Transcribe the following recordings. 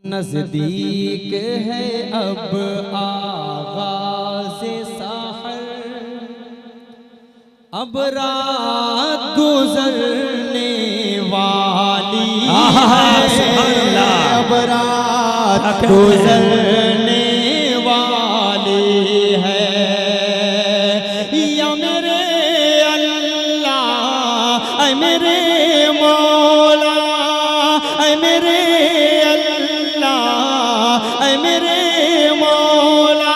नजदीक है अब आगाज़ साहर, अब रात गुजरने वाली है, अब रात गुजरने वाली है। या मेरे अल्लाह ऐ मेरे मौला, ऐ मेरे मेरे मौला,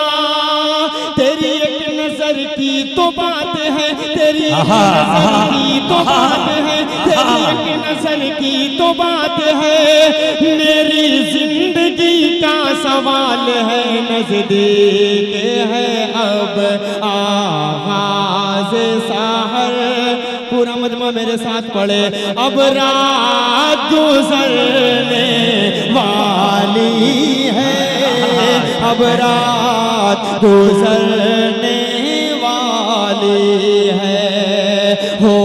तेरी एक नजर की तो बात है, तेरी एक नजर की तो बात है, तेरी एक नजर की तो बात है। मेरी जिंदगी का सवाल है, नजदीक है अब आगाज़ साहर। पूरा मजमा मेरे साथ पढ़े। अब रात गुजरने वाली है, अब रात गुजरने वाली है। हो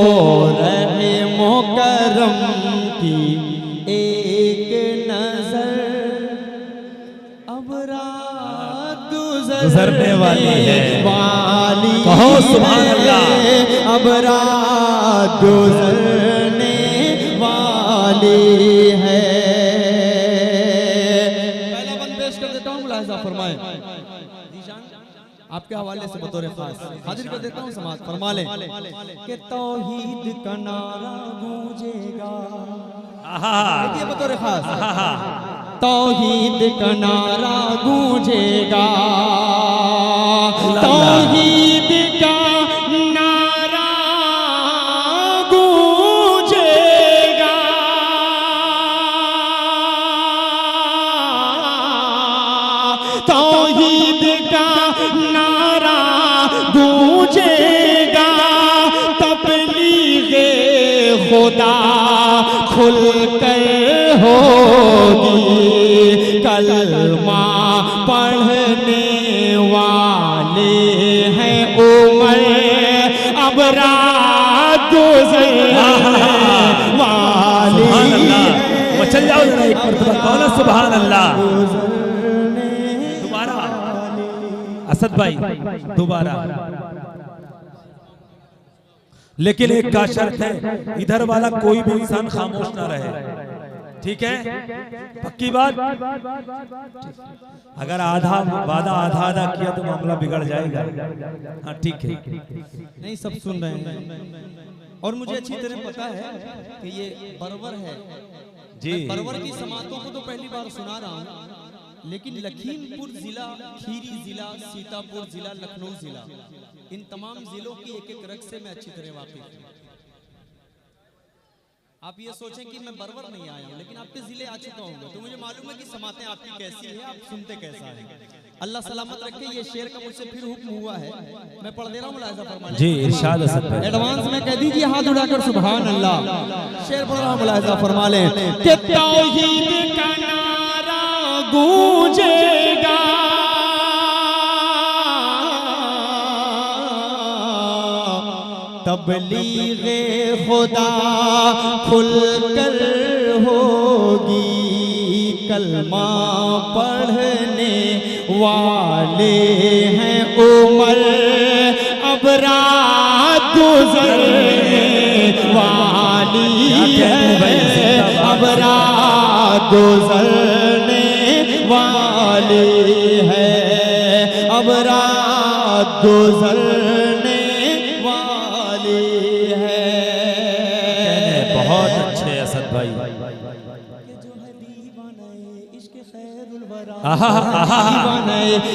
रहे मुकर्रम की एक नजर, अब रात गुजरने वाली है, कहो सुभान अल्लाह। अब रात गुजरने वाली है। पहला बंद पेश कर देता हूँ, मुलाहिज़ा फरमाएं। आपके हवाले से बतौर खास हाजिर कर देता हूँ, समाअत फरमा लें कि तौहीद का नारा गूंजेगा। देखिए बतौर खास, तौहीद का नारा गूंजेगा, तौहीद का नारा गूंजेगा, तौहीद का नारा गूंजेगा। तबलीग़े खुदा खुलकर होगी, कलमा पढ़ने वाले हैं उमर, अब रात गुजरने वाली है। चल जाओ जरा एक मरतबा कौन सुभान अल्लाह। दोबारा असद भाई दोबारा, लेकिन एक का शर्त है, इधर वाला कोई भी इंसान खामोश ना रहे, ठीक है? पक्की बात। अगर आधा वादा आधा किया तो मामला बिगड़ जाएगा। हाँ ठीक है, नहीं सब सुन रहे हैं और मुझे अच्छी तरह पता है कि ये परवर है जी। परवर की समातों को तो पहली बार सुना रहा हूँ, लेकिन लखीमपुर जिला, खीरी जिला, सीतापुर जिला, लखनऊ जिला, इन तमाम जिलों की एक एक रग से मैं अच्छी तरह वाकिफ हूँ। आप ये सोचें कि मैं बरवर नहीं आया हूँ, लेकिन आपके जिले आ चुका हूँ, तो मुझे मालूम है कि समातें आपकी कैसी है, आप सुनते कैसा है। अल्लाह सलामत रखे। ये शेर का मुझसे फिर हुक्म हुआ है, मैं पढ़ दे रहा हूँ, मुलाहिज़ा फरमाएं जी। इरशाद असद भाई, एडवांस में कह दीजिए हाथ उठाकर सुभान अल्लाह। शेर पढ़ रहा हूँ, मुलाहिज़ा फरमा लें कि तौहीद का नारा गूंजेगा, तबलीग़े खुदा खुलकर होगी, कलमा पढ़ने वाले हैं उमर, अब रात गुजरने वाली है, अब रात गुजरने वाली है, अब रात गुजरने वाली है। बहुत अच्छे असद भाई।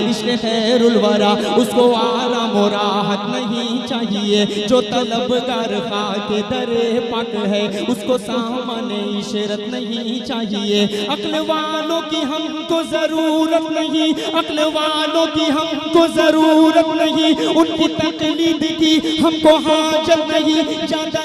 इश्क़ खैरुल वरा, उसको आराम और राहत नहीं चाहिए। जो तलबगार खाके दरे पाक है, उसको सामाने इशरत नहीं चाहिए। अक्ल वालों की हमको जरूरत नहीं, अक्ल वालों की हमको जरूरत नहीं, उनकी तकलीद की हमको हाजत नहीं। ज्यादा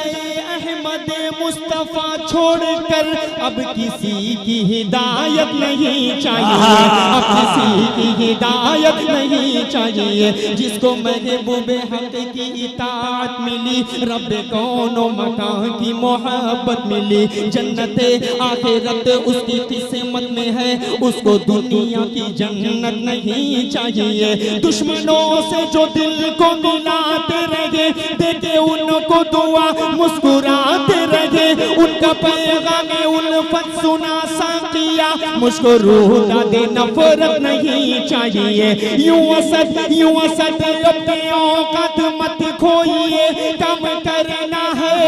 अहमद मुस्तफा छोड़कर अब किसी की हिदायत नहीं चाहिए, अब किसी की हिदायत नहीं चाहिए। जिसको महबूबे हक की इताअत मिली, रब्बे कौनो मकान की मोहब्बत मिली। जन्नते आखिरत उसकी किस्मत में है, उसको दुनिया की जन्नत नहीं चाहिए। दुश्मनों से जो दिल को मिलाते रहे, देखे उनको दुआ मुस्कुराते रहे। उनका पैगाम उल्फत सुना साकिया, मुझको रूह दे नफरत नहीं चाहिए। यूं असद अपने औकात मत खोइए, कम करना है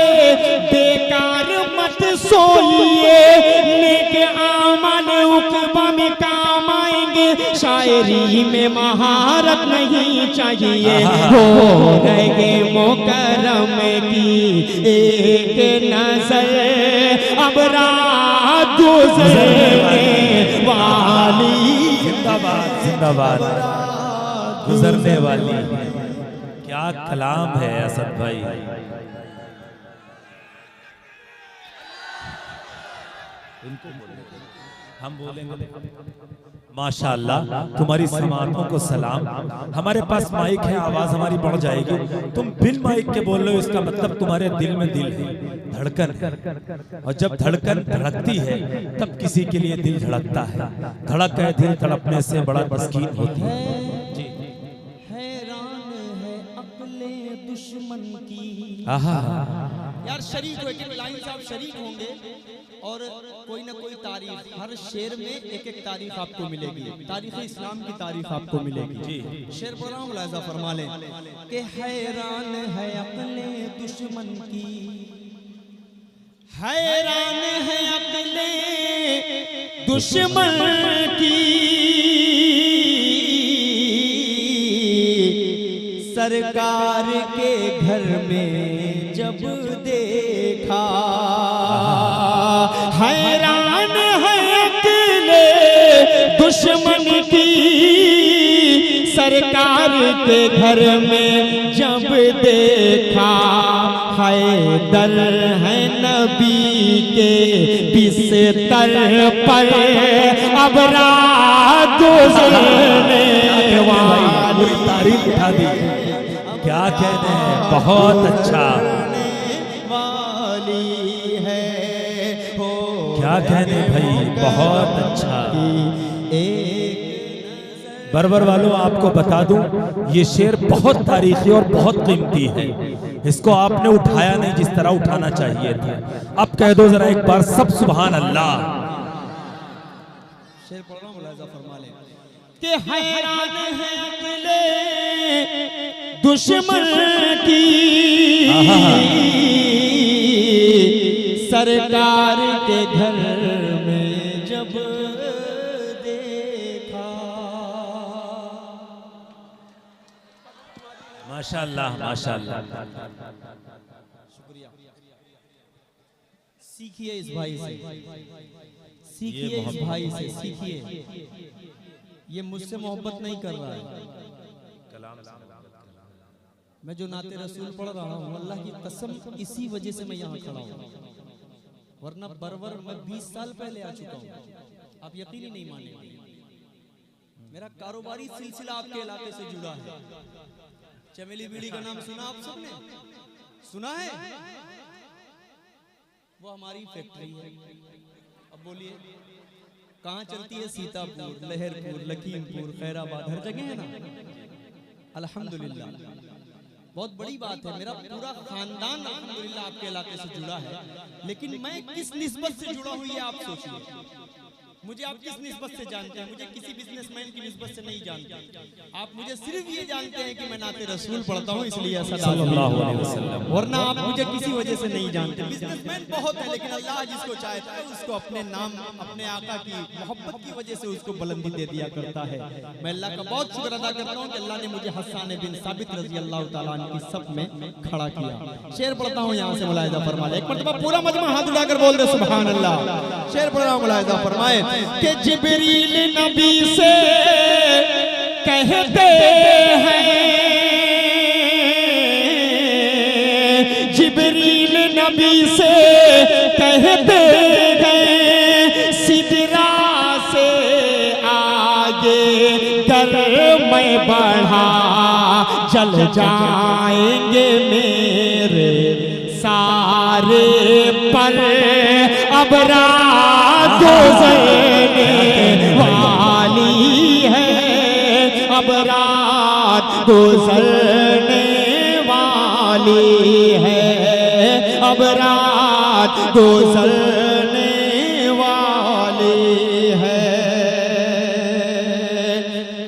बेकार मत सोइए। नेक आमल उक़बा में काम आएंगे, शायरी में महारत नहीं चाहिए। हो रहे मुकर्रम की एक नजर, अब रात गुजरने वाली। जिंदाबाद जिंदाबाद, गुजरने वाली। क्या कलाम है असद भाई। हम बोलेंगे माशाअल्लाह, तुम्हारी समातों को सलाम। हमारे पास माइक है, आवाज हमारी बढ़ जाएगी। तुम बिन माइक के बोल रहे हो, इसका मतलब तुम्हारे दिल में दिल है, धड़कन। और जब धड़कन धड़कती है तब किसी के लिए दिल धड़कता है। धड़क है दिल, तड़पने से बड़ा तस्कीन होती है। जी, हैरान है अक्ले दुश्मन की। आहा, यार शरीक हो, एक लाइन से आप शरीक होंगे और कोई ना कोई तारीफ, हर शेर में एक एक तारीफ आपको मिलेगी। तारीफ इस्लाम की तारीफ आपको मिलेगी। जी, शेर बोला मुलाजा फरमा लें कि हैरान है अक्ले दुश्मन की, हैरान है अक्ले दुश्मन की। सरकार के घर में जब देखा, हैरान है अकेले दुश्मन की। सरकार के घर में जब देखा, हैदर है नबी के बिस्तर पर, अब रात गुजरने वाली। तारीफ उठा दी, क्या कहने हैं, बहुत अच्छा। वाली है हो, क्या कहने भाई, बहुत अच्छा। बरबर वालों, आपको बता दूं, ये शेर बहुत तारीखी और बहुत कीमती है। इसको आपने उठाया नहीं जिस तरह उठाना चाहिए था। अब कह दो जरा एक बार सब सुभान अल्लाह। शेर पढ़ रहा हूं, मुलाजा फरमा ले कि हैरान है अकेले दुश्मन की। सरकार के घर में जब देखा। माशाअल्लाह माशाअल्लाह। शुक्रिया। सीखिए इस भाई से, सीखिए इस भाई से, सीखिए। ये मुझसे मोहब्बत नहीं कर रहा है। मैं जो नाते रसूल पढ़ रहा हूँ, अल्लाह की कसम इसी वजह से मैं यहाँ खड़ा हूँ, वरना बरवर मैं 20 साल पहले आ चुका हूँ। आप यकीन ही नहीं मानेंगे। मेरा कारोबारी सिलसिला आपके इलाके से जुड़ा है। चमेली बीड़ी का नाम सुना आप सबने? सुना है? वो हमारी फैक्ट्री है। अब बोलिए कहाँ चलती है? सीतापुर, लहरपुर, लखीमपुर, खैराबाद, हर जगह है ना। अल्हम्दुलिल्लाह, बहुत बड़ी बात है। मेरा पूरा खानदान अल्हम्दुलिल्लाह आपके इलाके से जुड़ा है। लेकिन मैं किस निस्बत से जुड़ा हूँ ये आप सोचिए। मुझे आप किस निस्बत से जानते हैं? मुझे किसी बिजनेसमैन की निस्बत से नहीं जानते। आप मुझे सिर्फ ये जानते हैं कि मैं नाते रसूल पढ़ता हूँ, इसलिए ऐसा सल्लल्लाहु अलैहि वसल्लम। वरना आप मुझे किसी वजह से नहीं जानते। बिजनेसमैन बहुत है, लेकिन अल्लाह जिसको चाहता है उसको अपने नाम, अपने आका की मोहब्बत की वजह से उसको बुलंदी दे दिया करता है। मैं अल्लाह का बहुत शुक्र अदा करता हूँ कि अल्लाह ने मुझे हसन बिन साबित रजी अल्लाह तआला अन्हु की सब में खड़ा किया। शेर पढ़ता हूँ यहाँ से, मुलाहिजा फरमाए। एक मरतबा पूरा मजमा हाथ उठाकर बोल दे सुभान अल्लाह। शेर पढ़ रहा हूँ, मुलाहिजा फरमाए कि जिब्रील नबी से कहते हैं, जिब्रील नबी से कहते हैं, सिदरा से आगे गर मैं बढ़ा जल जाएंगे मेरे सारे पर। अब रात गुजरने वाली है, अब रात गुजरने वाली है, अब रात गुजरने वाली है।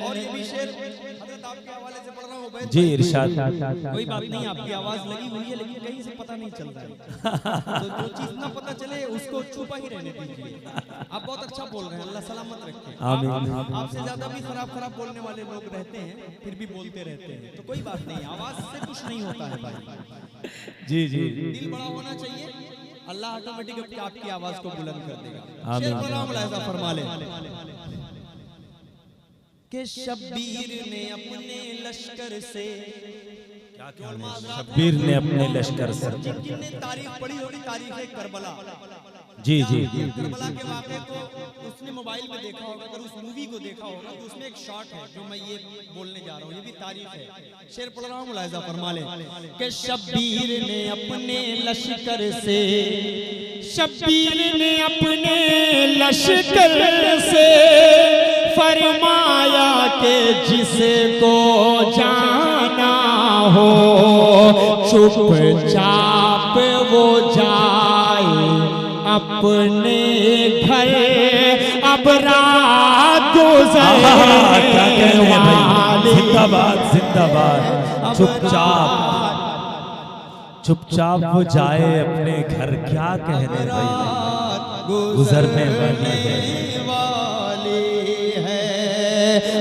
और ये भी शेर हज़रत आपके हवाले से पढ़ रहा हूँ जी इरशाद। कोई बात नहीं, आपकी आवाज लगी हुई है लेकिन कहीं से पता नहीं चल रहा है, तो जो चीज ना पता चले उसको छुपा ही रहने दीजिए। आप बहुत अच्छा बोल रहे हैं, अल्लाह सलामत रखे। आमीन। आपसे ज्यादा भी खराब खराब बोलने वाले लोग रहते हैं, फिर भी बोलते रहते हैं, तो कोई बात नहीं, आवाज से कुछ नहीं होता है भाई। जी जी दिल बड़ा होना चाहिए, अल्लाह ऑटोमेटिक आपकी आवाज को बुलंद कर देगा। आमीन। शेर बड़ा मुलाहिजा फरमा ले कि शब्बीर ने अपने लश्कर से, शब्बीर ने अपने लश्कर से, जिनने तारीख पढ़ी होगी तारीख करबला, जी जी करबला के वाक़े को उसने मोबाइल में देखा होगा, अगर उस मूवी को देखा होगा तो उसमें एक शॉट है जो मैं ये बोलने जा रहा हूँ, ये भी तारीफ है। शेर पढ़ रहा हूँ, मुलाहिजा फरमा ले कि शब्बीर ने अपने लश्कर से, शब्बीर ने अपने लश्कर से फरमाया कि जिसको जाना हो चुपचाप वो जाए अपने घर। अब रात गुजरने वाली, जिंदाबाद जिंदाबाद। चुपचाप चुपचाप वो जाए अपने घर, क्या कहने भाई, गुजरने वाली है।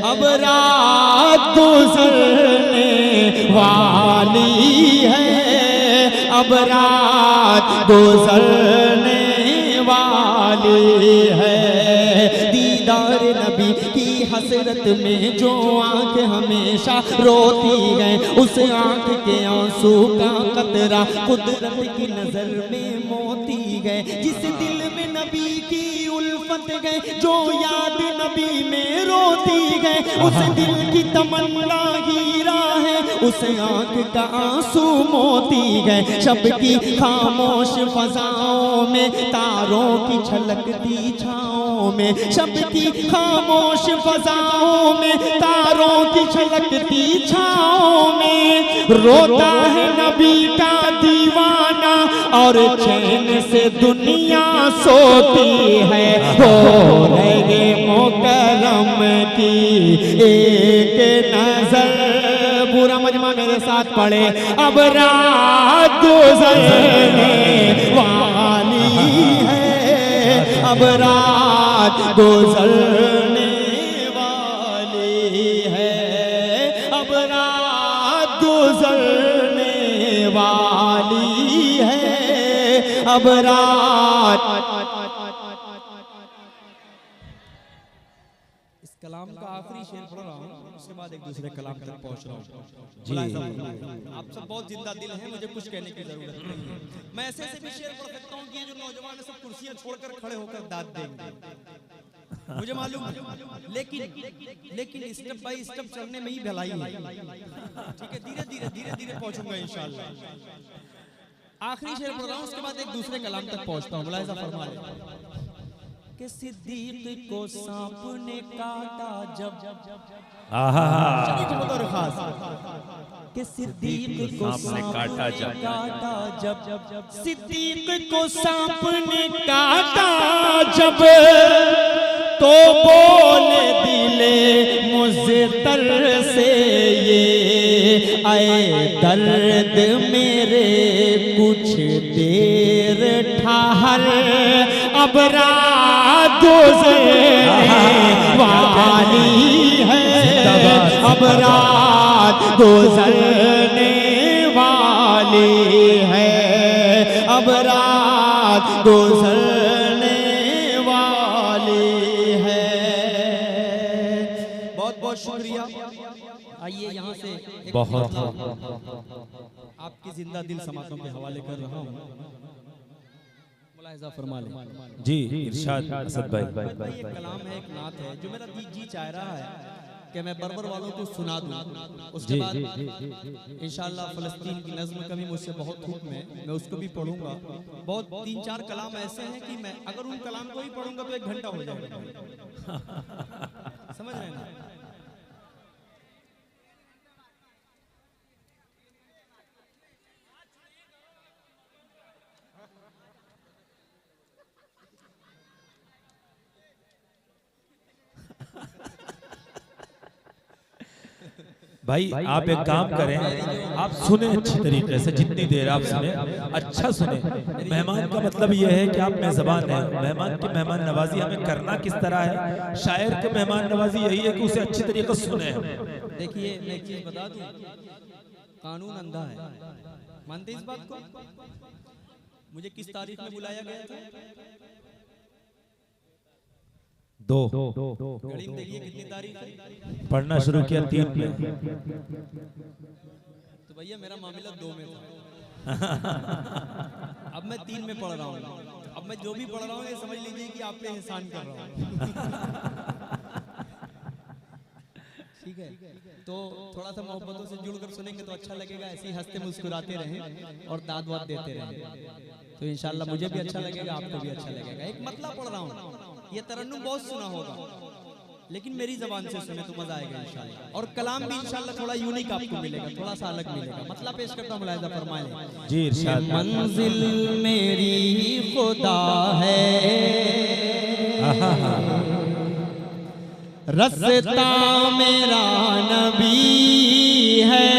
अब रात गुजरने वाली है, अब रात गुजरने वाली है। दीदार नबी की हसरत में जो आंख हमेशा रोती है, उस आंख के आंसू का कतरा कुदरत की नजर में मोती है। जिस दिल में नबी की उल्फत गए, जो याद नबी में रोती गए, उस दिल की तमन्ना हीरा है, उस आंख का आंसू मोती गए। शब की खामोश फजाओं में, तारों की छलकती छाओं में, शब की खामोश फजाओं में, तारों की छलकती छाओं में, रोता है नबी का दीवाना और चैन से दुनिया सोती है। हो रहे मुकरम की एक नजर, पूरा मजमा मेरे साथ पढ़े। अब रात गुजरने वाली है, अब रात गुजरने वाली है, अब रात गुजरने वाली है, अब रात। इस कलाम का आखिरी शेर पढ़ रहा हूँ, उसके बाद एक दूसरे कलाम तक पहुँच रहा हूँ। जी आप सब बहुत जिंदा दिल हैं, मुझे कुछ कहने की जरूरत नहीं है। मैं ऐसे ऐसे भी शेर पढ़ सकता हूँ कि ये जो नौजवान है सब कुर्सियां छोड़कर खड़े होकर दाद देंगे, मुझे मालूम है, लेकिन स्टेप बाय स्टेप चलने में ही भलाई है। ठीक है, धीरे धीरे धीरे धीरे पहुंचूंगा इंशाल्लाह। आखिरी शेर पढ़ रहा हूँ, उसके बाद एक दूसरे कलाम तक पहुंचता हूँ। मुलाहिजा फरमा ले कि सिद्दीक को सांप ने काटा जब, कि सिद्दीक को सांप ने काटा जब, सिद्दीक को सांप ने काटा जब, तो बोले दिले मुज़्तर से ये आए दर्द मेरे कुछ देर ठहर। अब रात गुजरने वाली है, अब रात गुजरने वाली है, अब रात गुजरने वाली है। बहुत बहुत शुक्रिया। आइए यहाँ से बहुत आपकी जिंदा दिल समातों के हवाले कर रहा हूँ। मुलाहिजा फरमा लें। जी इरशाद असद भाई। एक कलाम है, एक नात है जो मेरा जी चाह रहा है कि मैं बर्बर वालों को सुना दूं। उसके बाद इंशाअल्लाह फ़लस्तीन की नज़्म का भी मुझसे बहुत हुक्म है, मैं उसको भी पढ़ूंगा। बहुत 3-4 कलाम ऐसे हैं कि मैं अगर उन कलाम को ही पढ़ूंगा तो 1 घंटा हो जाएगा। समझ रहे हैं ना? भाई आप एक काम करें, आप सुने अच्छी तरीके से, जितनी देर आप सुने अच्छा सुने। मेहमान का मतलब यह है कि आप मेजबान हैं, मेहमान की मेहमान नवाजी हमें करना किस तरह है, शायर के मेहमान नवाजी यही है कि उसे अच्छी तरीके से सुने। देखिए मैं एक चीज बता दूं, कानून अंधा है, मानते इस बात को? मुझे किस तारीख में बुलाया गया था? 2 घड़ी में देखिए कितनी तारीख है। पढ़ना शुरू किया 3 में, तो भैया मेरा मामला 2 में था। अब मैं 3 में पढ़ रहा हूँ। अब मैं जो भी पढ़ रहा हूँ ये समझ लीजिए कि आप पे एहसान कर रहा हूँ। ठीक है, तो थोड़ा सा मोहब्बतों से जुड़कर सुनेंगे तो अच्छा लगेगा। ऐसे ही हंसते मुस्कुराते रहें और दाद वाद देते रहें, तो इंशाल्लाह मुझे भी अच्छा लगेगा, आपको भी अच्छा लगेगा। एक मतला पढ़ रहा हूँ, ये तरन्नुम बहुत सुना होगा, लेकिन मेरी जबान से सुने तो मजा आएगा इंशाल्लाह। और कलाम भी इंशाल्लाह थोड़ा यूनिक आपको मिलेगा, थोड़ा सा अलग मिलेगा। मतलब पेश करता हूं, मुलाहिजा फरमाएं जी इरशाद। मंजिल मेरी खुदा है, रास्ता मेरा नबी है।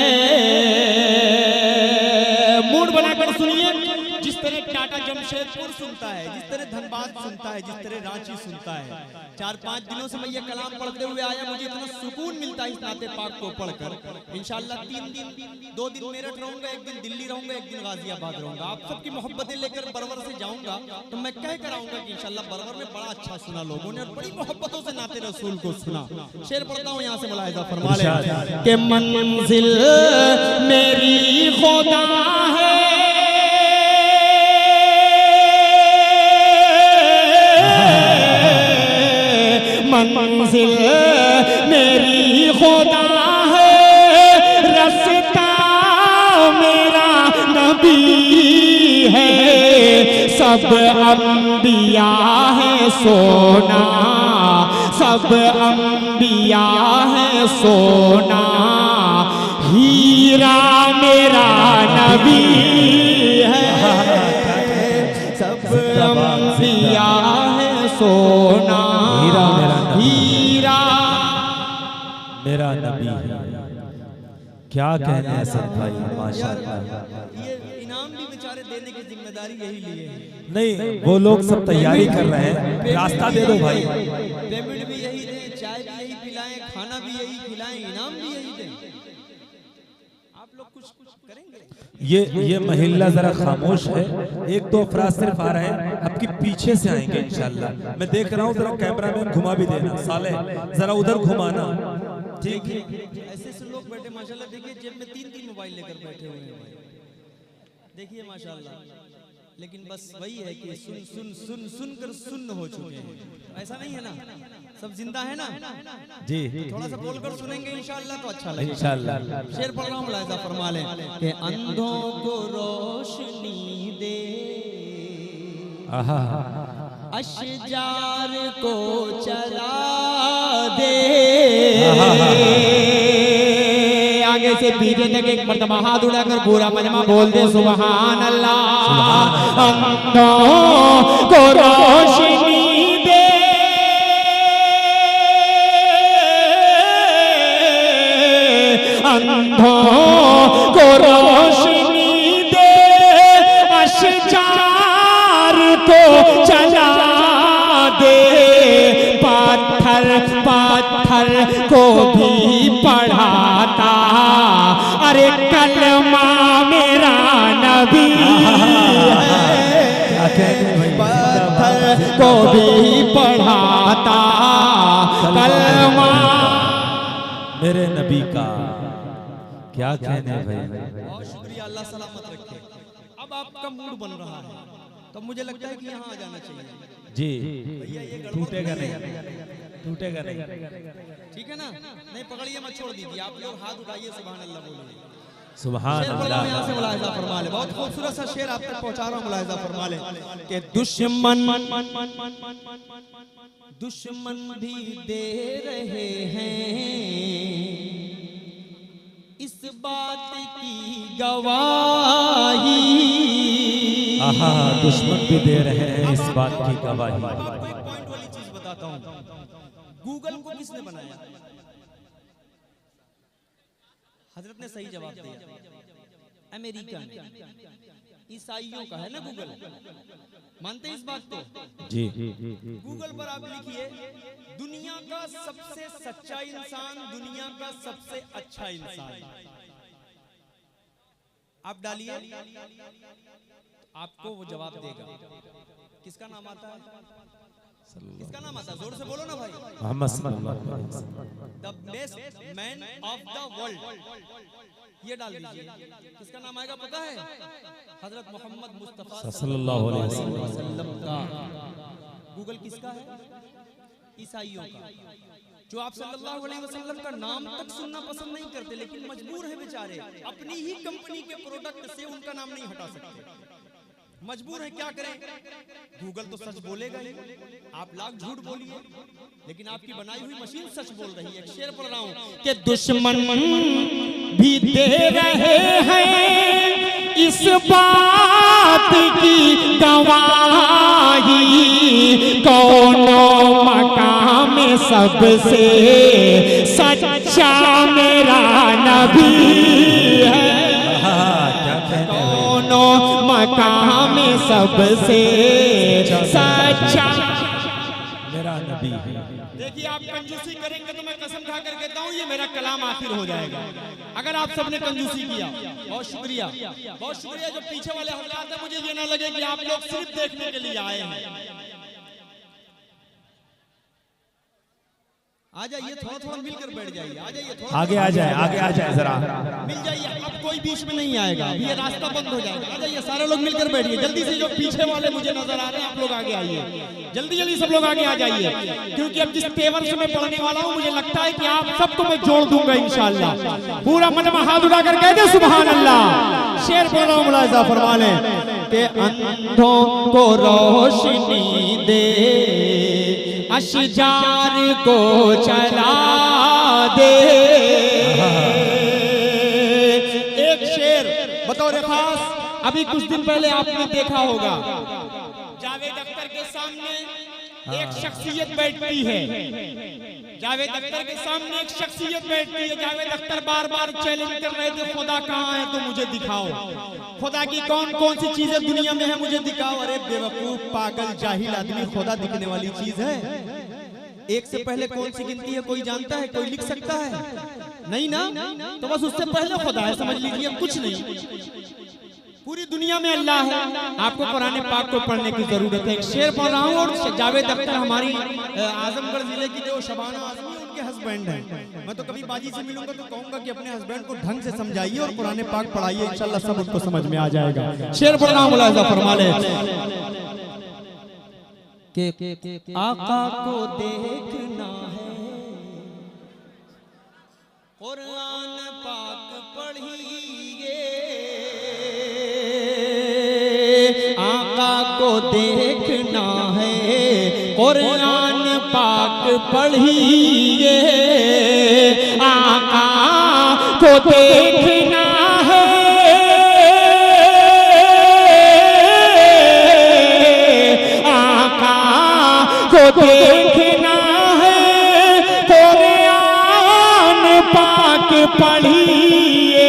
मूड बनाकर सुनिए। जिस तरह टाटा जमशेदपुर सुनता है, जिस तरह धनबाद सुनता है, जिस तरह रांची सुनता है, 4-5 दिनों से मैं ये कलाम पढ़ते हुए आया, मुझे इतना सुकून मिलता है इस नाते पाक को पढ़कर। इंशाल्लाह 3 दिन 2 दिन मेरठ रहूंगा, 1 दिन दिल्ली रहूंगा, 1 दिन गाजियाबाद रहूंगा। आप सबकी मोहब्बतें लेकर बरवर से जाऊंगा तो मैं कह कर आऊंगा कि इंशाल्लाह बरवर में बड़ा अच्छा सुना लोगों ने और बड़ी मोहब्बतों से नाते रसूल को सुना। शेर पढ़ता हूँ यहाँ से, मुलाहिजा फरमा लें कि मंजिल मेरी खुदा है, मंजिल मेरी खुदा है, रास्ता मेरा नबी है। सब अंबिया है सोना, सब अंबिया है सोना, हीरा मेरा नबी है। सब अंबिया है सोना, हीरा मेरा नबी है। क्या कहने हैं सब भाई, माशाअल्लाह। ये इनाम भी बेचारे देने की जिम्मेदारी यही लिए है। नहीं, वो लोग सब तैयारी कर रहे हैं, रास्ता दे दो भाई। पेमेंट भी यही दें, चाय भी यही पिलाएं, खाना भी यही खिलाएं, इनाम भी यही दें। आप लोग कुछ करेंगे? ये महिला जरा खामोश है, 1-2 अफराद सिर्फ आ रहे हैं, आपके पीछे से आएंगे इंशाल्लाह। मैं देख रहा हूँ, जरा कैमरामैन घुमा भी देना, साले जरा उधर घुमाना, ठीक है? ऐसे से लोग बैठे माशाल्लाह, देखिए जेब में 3-3 मोबाइल लेकर बैठे हुए हैं, देखिए माशाल्लाह। लेकिन बस वही है कि सुन सुन सुन सुन कर सुन्न हो चुके हैं। ऐसा नहीं है ना, सब जिंदा है ना जी। थोड़ा सा बोलकर सुनेंगे इंशाल्लाह तो अच्छा लगेगा इंशाल्लाह। शेर पढ़ रहा हूँ, मुलाहिजा फरमा लें कि अंधों को रोशनी दे, अशजार को चला दे, आगे से पीछे तक एक मर्तबा हाथ उड़ाकर पूरा मजमा बोल दे सुभान अल्लाह। अंधों को रोशनी दे, अंधों को रोशनी दे, अशजार को चला दे, पत्थर पत्थर को भी पढ़ाता, अरे कलमा मेरा नबी है, पत्थर को भी पढ़ाता, कलमा मेरे नबी का। क्या कहने भाई। बहुत शुक्रिया, अल्लाह सलामत रखे। अब आपका मूड बन रहा है, तो मुझे लगता है कि यहाँ आ जाना चाहिए। जी, भैया ये गड़बड़ टूटेगा नहीं नहीं, है। टूटेगा नहीं। ठीक है ना? नहीं पकड़िए मत, छोड़ दीजिए। आप लोग हाथ उठाइए, सुभान अल्लाह बोलिए। सुभान शेर बोला, यहाँ से अल्लाह। मुलाहिजा फरमा ले। बहुत खूबसूरत सा शेर आप तक पहुंचा रहा हूँ, मुलाहिजा फरमा ले कि दुश्मन भी दे रहे हैं इस बात की गवाही। आहा, दुश्मन भी दे रहे हैं इस बात की गवाही। आपको एक पॉइंट वाली चीज बताता हूँ, गूगल को किसने बनाया? हजरत ने सही जवाब दिया, अमेरिका ने। ईसाइयों का है ना गूगल, मानते हैं इस बात को? जी, गूगल पर आप लिखिए दुनिया का सबसे सच्चा इंसान, दुनिया का सबसे अच्छा इंसान, आप डालिए, आपको वो जवाब देगा। किसका नाम आता है? किसका नाम आता है? जोर से बोलो ना भाई। मोहम्मद सल्लल्लाहु अलैहि वसल्लम। The best man of the world, ये डाल दीजिए। किसका नाम आएगा पता है? हजरत मोहम्मद मुस्तफा सल्लल्लाहु अलैहि वसल्लम का। गूगल किसका है? ईसाइयों का, जो आप सल्लल्लाहु अलैहि वसल्लम का नाम तक सुनना पसंद नहीं करते, लेकिन मजबूर है बेचारे, अपनी ही कंपनी के प्रोडक्ट से उनका नाम नहीं हटा सकते, मजबूर है। क्या करें? गूगल तो सच बोलेगा ही, आप लाख झूठ बोलिए, लेकिन आपकी बनाई हुई मशीन सच बोल रही है। एक शेर पढ़ रहा हूं कि दुश्मन भी दे रहे हैं इस बात की गवाही, कौनो मकाम में सबसे सच्चा मेरा नबी है, मकाम में सबसे सच्चा मेरा नबी है। देखिए, आप कंजूसी करेंगे तो मैं कसम खा कर कहता हूँ ये मेरा कलाम आखिर हो जाएगा। अगर आप सबने कंजूसी किया, बहुत शुक्रिया, बहुत शुक्रिया। जो पीछे वाले हजरात हैं, मुझे ये ना लगे कि आप लोग सिर्फ देखने के लिए आए हैं। आ जाइए, थोड़ा थोड़ा मिलकर बैठ जाइए। आ जाइए, थोड़ा आगे आ जाए, आगे आ जाए जरा। मिल जाइए, अब कोई बीच में नहीं आएगा, अभी ये रास्ता बंद हो जाएगा। आ जाइए, सारे लोग मिलकर बैठिए जल्दी से। जो पीछे वाले मुझे नजर आ रहे हैं, आप लोग आगे आइए, जल्दी जल्दी सब लोग आगे आ जाइए, क्योंकि अब जिस तेवर से मैं पढ़ने वाला हूँ, मुझे लगता है कि आप सबको मैं जोड़ दूंगा इंशाअल्लाह। पूरा मजमा हाथ उठाकर कह दे सुभान अल्लाह। शेर बोल रहा हूँ, मुलाहिजा फरमा लें कि अंधों को रोशनी दे, अशजार को चला दे। एक शेर बतौर खास, अभी कुछ दिन पहले आपने देखा होगा, जावेद अख्तर के सामने एक शख्सियत बैठती है। जावेद अख्तर के सामने एक शख्सियत बैठती है। जावेद अख्तर बार बार चैलेंज कर रहे थे, खुदा कहाँ है तो मुझे दिखाओ, खुदा की कौन कौन सी चीजें दुनिया में है मुझे दिखाओ। अरे बेवकूफ, पागल, जाहिल आदमी, खुदा दिखने वाली चीज है? एक से पहले कौन सी गिनती है कोई जानता है? कोई लिख सकता है? नहीं ना, तो बस उससे पहले खुदा है, समझ लीजिए, कुछ नहीं। पूरी दुनिया में अल्लाह है। आपको कुरान पाक को पढ़ने की जरूरत है। एक शेर पढ़ रहा हूँ, और जावेद अख्तर हमारी आजमगढ़ जिले की जो शबाना आजमी उनके हस्बैंड हैं। मैं तो कभी बाजी से मिलूंगा तो कहूंगा कि अपने हस्बैंड को ढंग से समझाइए और कुरान पाक पढ़ाइए, इंशाल्लाह सब उनको समझ में आ जाएगा। शेर पढ़ रहा हूँ, मुलाहिजा फरमा ले कि आका को देखना है, कुरान पाक पढ़िए, आका को देखना है, कुरान पाक पढ़िए, आका को देखना है, आका को देखना है, कुरान पाक पढ़िए,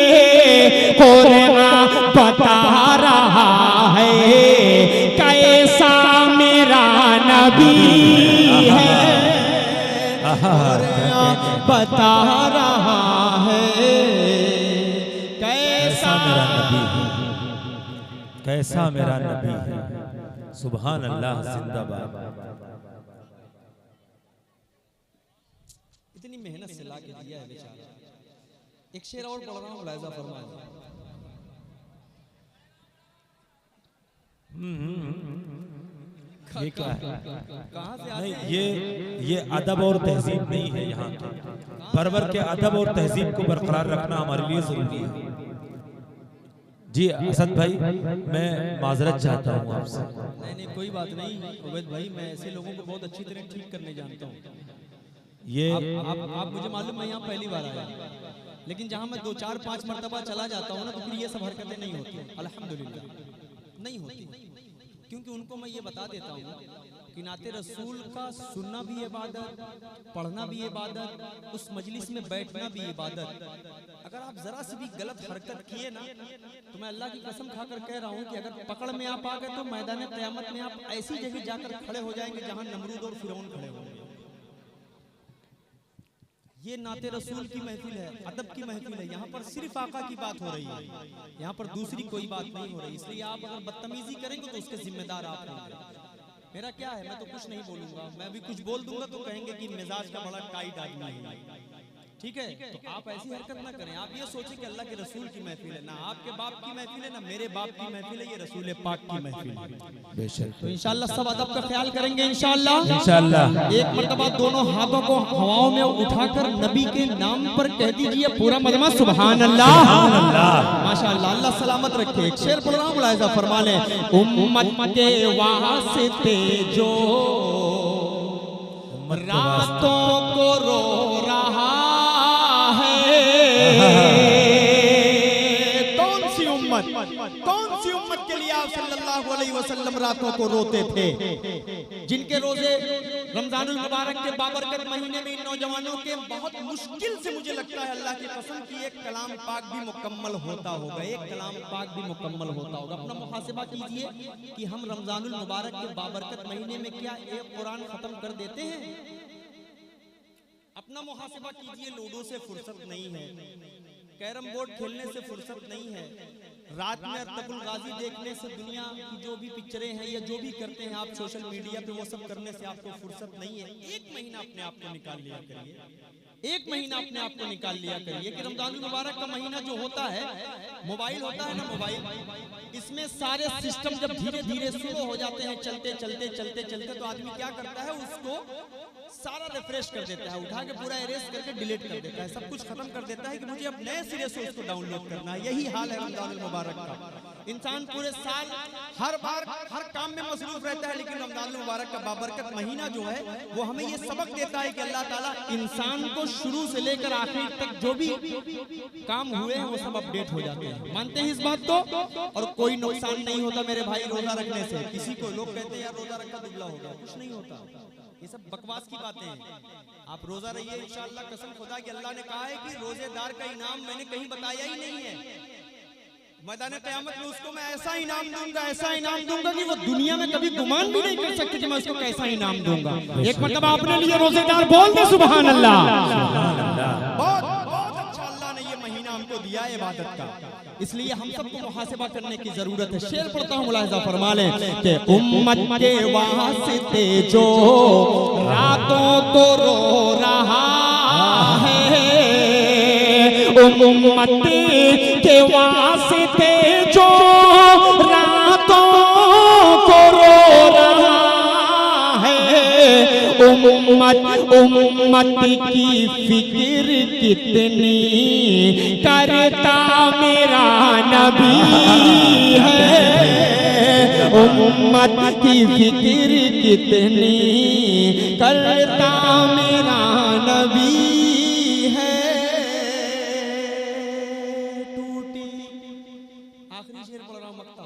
कुरान बता रहा है कैसा मेरा नबी है, बता रहा है कैसा मेरा नबी है, कैसा मेरा नबी है। सुभान अल्लाह, जिंदाबाद। इतनी मेहनत से लाके दिया है बेचारा। एक शेर और पढ़ रहा हूँ, मुलाहिजा फरमाइए। ये क्या है? कहाँ से आते नहीं, हैं? ये अदब और तहजीब नहीं है यहाँ की। परवर के अदब और तहजीब को बरकरार रखना हमारे लिए जरूरी है। जी असद भाई, मैं माजरत चाहता हूँ आपसे। नहीं कोई बात नहीं उबैद भाई, मैं ऐसे लोगों को बहुत अच्छी तरह ठीक करने जानता हूँ। ये आप मुझे मालूम, मैं यहाँ पहली बार आया, लेकिन जहाँ मैं 2 4 5 मरतबा चला जाता हूँ ना, तो फिर ये सब हरकतें नहीं होती, अल्हम्दुलिल्लाह नहीं होती। क्योंकि उनको मैं ये बता देता हूँ कि नाते रसूल का सुनना भी इबादत, पढ़ना भी इबादत, उस मजलिस में बैठना भी इबादत। अगर आप जरा सी भी गलत हरकत किए ना, तो मैं अल्लाह की कसम खाकर कह रहा हूँ कि अगर पकड़ में आप आ गए तो मैदान क़यामत में आप ऐसी जगह जाकर खड़े हो जाएंगे जहाँ नमरूद और फिरौन खड़े होंगे। ये नाते रसूल की महफिल है, अदब की महफिल है। यहाँ पर सिर्फ आका की बात हो रही है, यहाँ पर दूसरी कोई बात नहीं हो रही। इसलिए आप अगर बदतमीजी करेंगे तो उसके जिम्मेदार आप होंगे। मेरा क्या है, मैं तो कुछ नहीं बोलूंगा। मैं भी कुछ बोल दूंगा तो कहेंगे कि मिजाज का बड़ा टाइट आदमी है। ठीक है, तो आप ऐसी हरकत ना करें। आप ये सोचें कि अल्लाह के रसूल की महफिल है, ना आपके बाप की महफिल है, ना मेरे बाप की महफिल है, ये रसूल पाक की महफिल है। बेशक, तो इंशाअल्लाह सब अदब का ख्याल करेंगे इंशाअल्लाह। इंशाअल्लाह। एक मर्तबा दोनों हाथों को हवाओं में उठाकर नबी के नाम पर कह दीजिए पूरा मजमा सुभान अल्लाह, माशाअल्लाह, अल्लाह सलामत रखे। एक शेर बोल रहा हूं, मुलाहिजा फरमा ले। उम्मत के वास्ते जो रातों को रो रहा कौन सी उम्मत के लिए आप सल्लल्लाहु अलैहि वसल्लम रातों को रोते थे? जिनके रोजे रमजानुल मुबारक के बाबरकत महीने में इन नौजवानों के बहुत मुश्किल से, मुझे लगता है अल्लाह की कसम की, एक कलाम पाक भी मुकम्मल होता होगा, एक कलाम पाक भी मुकम्मल होता होगा। अपना मुहासिबा कीजिए कि हम रमजानुल मुबारक के बाबरकत महीने में क्या एक कुरान खत्म कर देते हैं? अपना मुहासिबा कीजिए। लूडो से फुर्सत नहीं है, कैरम बोर्ड खेलने से फुर्सत नहीं है, रात में अर्तकुल गाजी देखने से, दुनिया की जो भी पिक्चरें हैं या जो भी करते हैं आप सोशल मीडिया पे, वो सब करने से आपको फुर्सत नहीं है। एक महीना अपने आप को निकाल लिया करिए, एक महीना अपने आप को निकाल लिया करिए कि रमजानुल मुबारक का महीना जो होता है, मोबाइल होता है ना, मोबाइल, इसमें सारे सिस्टम जब धीरे धीरे स्लो हो जाते हैं, चलते चलते चलते चलते, तो आदमी क्या करता है, उसको सारा रिफ्रेश कर देता है, उठा के पूरा इरेज करके डिलीट कर देता है, सब कुछ खत्म कर देता है कि मुझे अब नए सिरे से उसको डाउनलोड करना है। यही हाल है रमजानुल मुबारक का। इंसान पूरे साल हर बार हर काम में मसरूफ रहता है, लेकिन रमजानुल मुबारक का बाबरकत महीना जो है वो हमें ये सबक देता है कि अल्लाह ताला इंसान को शुरू से लेकर आखिर तक जो भी काम हुए हैं वो सब अपडेट हो जाते हैं। मानते हैं इस बात को? और कोई नुकसान नहीं होता मेरे भाई रोजा रखने से। किसी को लोग कहते हैं यार रोजा रखा दुबला हो गया, कुछ नहीं होता, ये सब बकवास की बातें हैं। आप रोजा रहिए इंशाअल्लाह, कसम खुदा की अल्लाह ने कहा है कि रोजेदार का इनाम मैंने कहीं बताया ही नहीं है। मैदान क़यामत में उसको मैं ऐसा इनाम दूंगा, ऐसा इनाम दूंगा कि वो दुनिया में कभी गुमान भी नहीं कर सकते कि मैं उसको कैसा इनाम दूंगा। एक मरतबा अपने लिए रोजेदार बोल दे सुभान अल्लाह। बहुत बहुत अच्छा अल्लाह ने ये महीना हमको दिया है इबादत का, इसलिए हम सबको मुहासिबा करने की जरूरत है। शेर पढ़ता हूँ, मुलाहिजा फरमा लें कि उम्मत के वास्ते जो रातों को रो रहा है, उम्मत के वास्ते जो रातों को रो रहा है, उम्मत की फिक्र कितनी करता मेरा नबी है, उम्मत की फिक्र कितनी करता मेरा नबी है। आखिरी शेर पढ़ रहा हूं, मक्ता।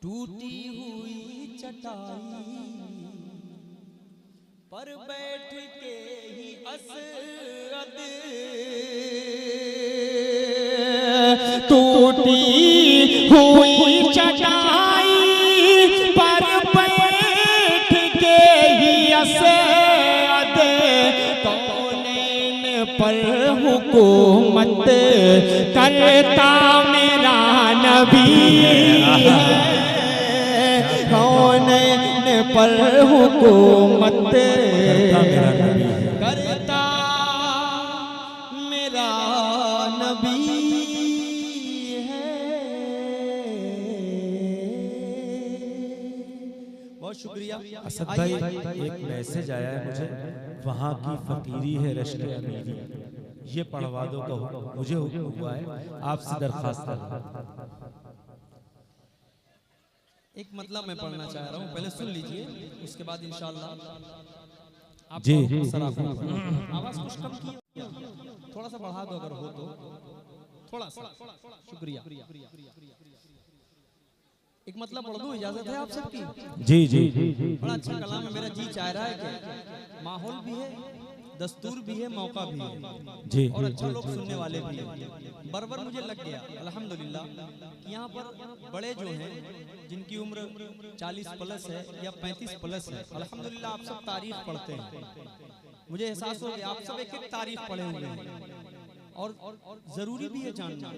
टूटी हुई चटाई पर बैठ के ही असद, टूटी हुई चटाई पर बैठ के ही असद, कौनैन पर हुकूमत करता मेरा नबी है, कौनैन पर हुकूमत करता मेरा नबी है। बहुत शुक्रिया। असद भाई एक मैसेज आया है मुझे, वहाँ की फकीरी है रश्क अमीरी, ये पढ़वा दो कहो, मुझे हुक्म हुआ है आपसे दरखास्त है। एक मतलब मैं पढ़ना चाह रहा हूँ, पहले सुन लीजिए, उसके बाद इंशाअल्लाह आप जी आवाज कुछ कम की, थोड़ा सा बढ़ा दो अगर हो तो, थोड़ा सा, शुक्रिया। एक मतलब पढ़ दूं, इजाजत है आप सबकी? जी जी बड़ा अच्छा कलाम है, मेरा जी चाह रहा है कि माहौल भी है, दस्तूर भी है, मौका भी है जी, और अच्छा लोग सुनने वाले भी हैं। बरबर मुझे लग गया अल्हम्दुलिल्लाह कि यहाँ पर बड़े जो हैं जिनकी उम्र 40 प्लस है या 35 प्लस है, अल्हम्दुलिल्लाह आप सब तारीख पढ़ते हैं। मुझे एहसास हो गया आप सब एक एक तारीख पढ़े हुए हैं और जरूरी भी है जानना।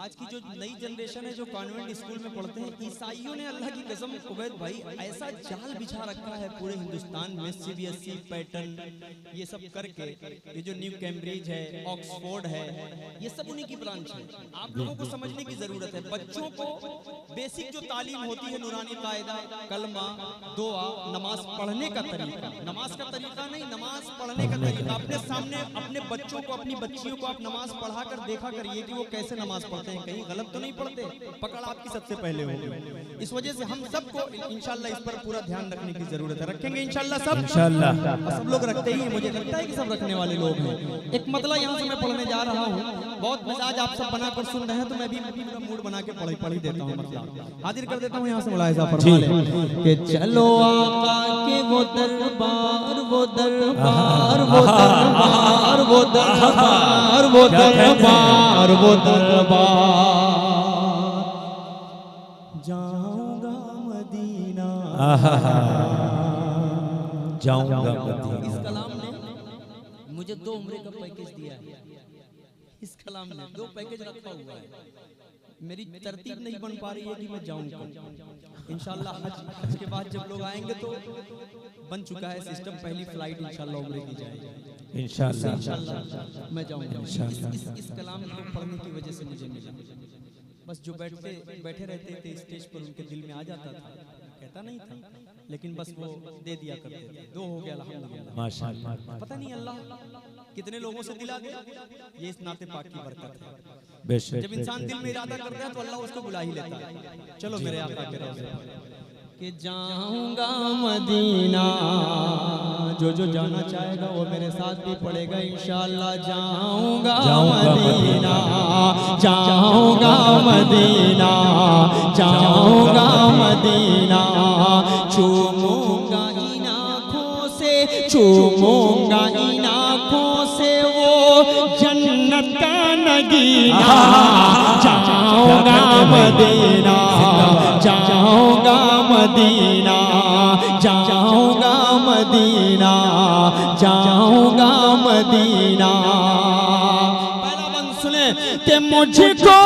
आज की जो नई जनरेशन है जो कॉन्वेंट स्कूल में पढ़ते हैं, ईसाइयों ने अल्लाह की कसम उबैद भाई ऐसा जाल बिछा रखा है पूरे हिंदुस्तान में, सीबीएसई पैटर्न ये सब करके, ये जो न्यू कैम्ब्रिज है, ऑक्सफोर्ड है, ये सब उन्हीं की ब्रांच है। आप लोगों को समझने की जरूरत है। बच्चों को बेसिक जो तालीम होती है, नूरानी कायदा, कलमा, दुआ, नमाज पढ़ने का तरीका, नमाज का तरीका नहीं, नमाज पढ़ने का तरीका। अपने सामने अपने बच्चों को, अपनी बच्चियों को आप नमाज पढ़ा कर देखा करिए कि वो कैसे नमाज पढ़ते हैं, कहीं गलत तो नहीं पढ़ते, पकड़ आपकी सबसे पहले होगी। इस वजह से हम सबको इंशाल्लाह इस पर पूरा ध्यान रखने की जरूरत है। रखेंगे इंशाल्लाह सब, इंशाल्लाह सब लोग रखते ही हैं, मुझे लगता है कि सब रखने वाले लोग हैं। एक मतलब यहाँ से मैं पढ़ने जा रहा हूँ, बहुत मिजाज आप सब बनाकर सुन रहे हैं तो मैं भी पूरा मूड बना के पढ़ ही देता हूँ, मतलब हाजिर कर देता हूँ यहाँ से। मुलाहिजा फरमा लें कि चलो आका के वो दरबार, वो दरबार, वो दरबार, वो दरबार, वो दरबार, वो दरबार, जाऊंगा मदीना, जाऊंगा मदीना। इस कलाम ने मुझे 2 उम्रे का पैकेज दिया है। इस कलाम ने 2 पैकेज रखा हुआ है। मेरी तरतीब नहीं बन पा रही है कि मैं जाऊं कब। इंशाल्लाह हज के बाद जब लोग आएंगे तो बन चुका है सिस्टम, पहली फ्लाइट इंशाल्लाह उम्रे की जाएगी, इंशाल्लाह मैं जाऊंगा। इस कलाम को पढ़ने की वजह से मुझे मिला। बस जो बैठे रहते थे स्टेज पर, उनके दिल में आ जाता था, कहता नहीं था, लेकिन बस वो दे दिया करते थे। 2 हो गया अल्हम्दुलिल्लाह, माशाअल्लाह। पता नहीं अल्लाह कितने लोगों से दिला दे, ये इस नाते पाक की बरकत है। जब इंसान दिल में इरादा करता है तो अल्लाह उसको बुला ही लेता है। चलो मेरे आका के रोज़े कि जाऊंगा मदीना, जो जाना चाहेगा वो मेरे साथ भी पढ़ेगा इंशाअल्लाह। जाऊंगा मदीना, जाऊंगा मदीना, जाऊंगा मदीना, चूमूंगा इन आँखों से, चूमूंगा इन आँखों से वो जन्नत का नगीना। जाऊंगा मदीना, जाऊंगा मदीना, जाऊंगा मदीना, जाऊंगा मदीना। पहला बंद सुने कि मुझको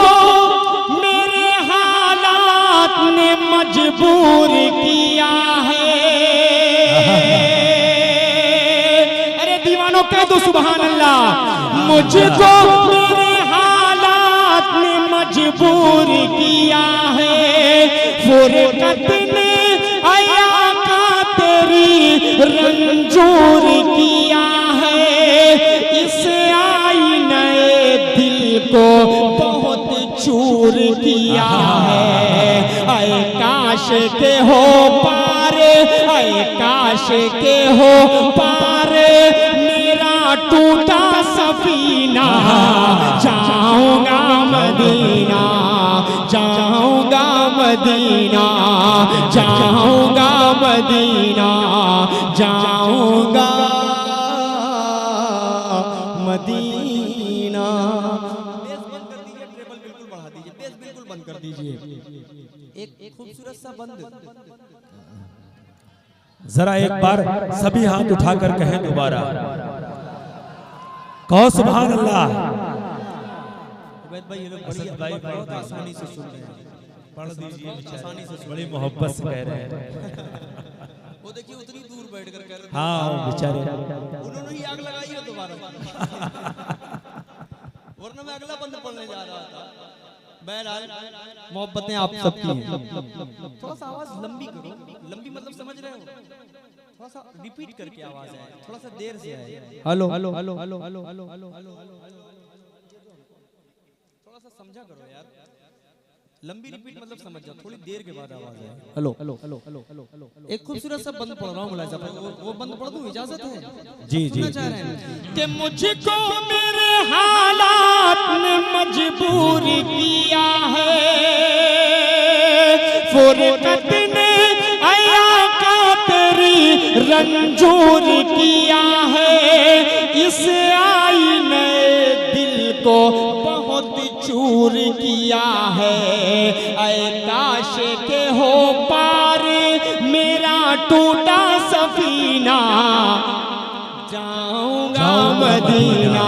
मेरे हालात ने मजबूर किया है। अरे दीवानों कह दो सुभान अल्लाह। मुझको मेरे हालात ने मजबूर किया है, फुरकत ने आया का तेरी रंजूर किया है। इस आईने दिल को बहुत चूर किया है। आए काश के हो पार, आए काश के हो पार मेरा टूटा सफीना। जाऊंगा मदीना, जाऊंगा मदीना, जाऊंगा मदीना, जाऊंगा मदीना। बेस बंद कर दीजिए, ट्रेबल बिल्कुल बढ़ा दीजिए, बेस बिल्कुल बंद कर दीजिए। एक खूबसूरत सा बंद। जरा एक बार सभी हाथ उठाकर कहें दोबारा, कहो सुभान अल्लाह। भाई ये लोग बहुत आसानी से सुन रहे हैं, पढ़ दीजिए, आसानी से बड़ी मोहब्बत से कह रहे हैं। वो देखिए उतनी दूर बैठकर कह रहे हैं। हाँ बेचारे, उन्होंने ही आग लगाई है दोबारा, वरना मैं अगला बंद पढ़ने जा रहा था। बहरहाल मोहब्बतें आप सबकी हैं। थोड़ा सा आवाज लंबी करो, लंबी मतलब समझ रहे हो, थोड़ा सा रिपीट करके आवाज आए, थोड़ा सा देर से आए। Hello hello hello hello hello hello hello, थोड़ा सा समझा करो यार, लंबी रिपीट मतलब समझ जाओ, थोड़ी देर के बाद आवाज आए। Hello hello hello hello hello, एक खूबसूरत सा बंद पढ़ रहा हूँ मुलाजा, वो बंद पढ़ दूं, इजाजत है? जी जी चाह रहे हैं कि मुझको मेरे हालात ने मजबूर किया है, फुरकत ने आया का तेरी रंजूर किया है, इस आईने दिल को बहुत चूर किया है, ऐ काश के हो पार मेरा टूटा सफीना, जाऊंगा मदीना,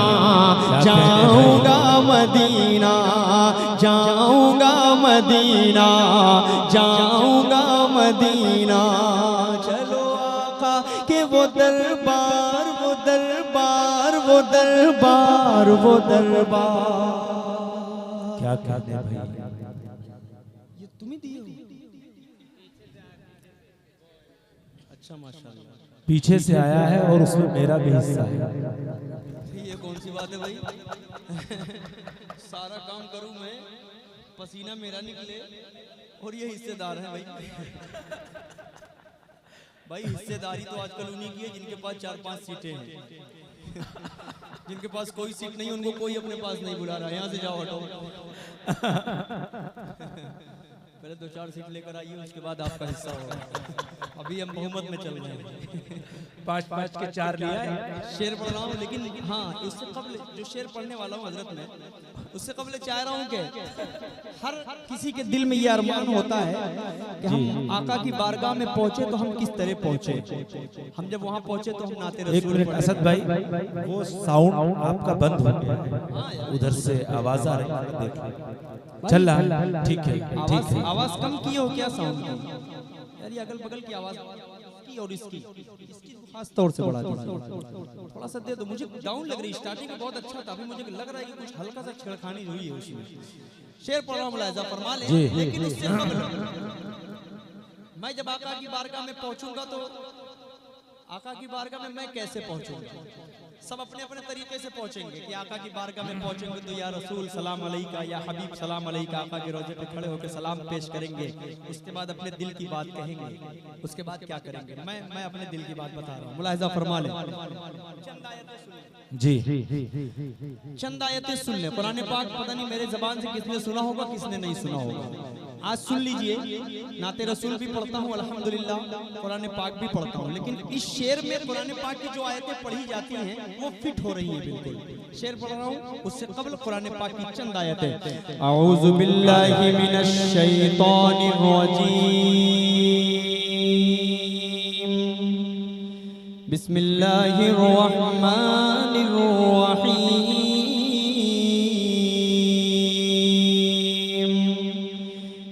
जाऊंगा मदीना, जाऊंगा मदीना, जाऊंगा मदीना। चलो आका के वो दरबार, वो दरबार, वो दरबार, वो दरबार। क्या कहते हैं भाई, ये तुम ही दिए हो? अच्छा माशाल्लाह, पीछे से आया है और उसमें मेरा भी हिस्सा है। ये कौन सी बात है भाई? सारा काम करूं मैं, पसीना मेरा निकले और ये हिस्सेदार है भाई। भाई हिस्सेदारी तो आजकल उन्हीं की है जिनके पास 4-5 सीटें हैं। जिनके पास कोई सीट नहीं, उनको कोई अपने पास नहीं बुला रहा, यहाँ से जाओ हटो। पहले 2-4 सीट लेकर आइए, उसके बाद आपका हिस्सा होगा। अभी हम बहुमत में चल रहे हैं। 5-5 के 4 लिया है। शेर पढ़ रहा हूँ, लेकिन हाँ इससे कबल जो शेर पढ़ने वाला हूँ हजरत में, उससे कबल चाह रहा हूँ कि हर किसी के दिल में ये अरमान होता है कि हम आका की बारगाह में पहुंचे तो हम किस तरह पहुंचे। हम जब वहाँ पहुंचे तो हम नाते रसूल। एक मिनट असद भाई, वो साउंड आपका बंद हो गया है, उधर से आवाज आ रही है, देख चल रहा है, ठीक है ठीक है। आवाज कम की हो क्या साउंड की? यार ये अगल बगल की आवाज की और इसकी खास तौर से बढ़ा दीजिए, थोड़ा सा दे दो। मुझे डाउन लग रही है, स्टार्टिंग में बहुत अच्छा था, अभी मुझे लग रहा है कि कुछ हल्का सा छेड़खानी हुई है उसमें। शेर पढ़ रहा हूं, मुलाहिजा फरमा लें, लेकिन इससे कबल मैं जब आका की बारगाह में पहुंचूंगा तो आका की बारगाह में मैं कैसे पहुंचूंगा? सब अपने अपने तरीके से पहुंचेंगे कि आका की बारगाह में पहुंचेंगे तो या रसूल सलाम अलैका, या हबीब सलाम अलैका, आका के रोजे पे खड़े होकर सलाम पेश करेंगे। उसके बाद अपने दिल की बात कहेंगे, उसके बाद क्या करेंगे मैं अपने दिल की बात बता रहा हूँ, मुलाहिजा फरमा लें। जी चंद आयतें सुन ले, कुरान पाक पता नहीं मेरे जबान से किसने सुना होगा किसने नहीं सुना होगा, आज सुन लीजिए। नाते रसूल भी पढ़ता हूँ अल्हम्दुलिल्लाह, कुरान पाक भी पढ़ता हूँ, लेकिन इस शेर में कुरान पाक की जो आयतें पढ़ी जाती हैं वो फिट हो रही हैं बिल्कुल। शेर पढ़ रहा हूँ, उससे कबल कुरान पाक की चंद आयतें। औज़ु बिल्लाहि मिनश शैतानिर रजीम, बिस्मिल्लाहिर रहमानिर रहीम।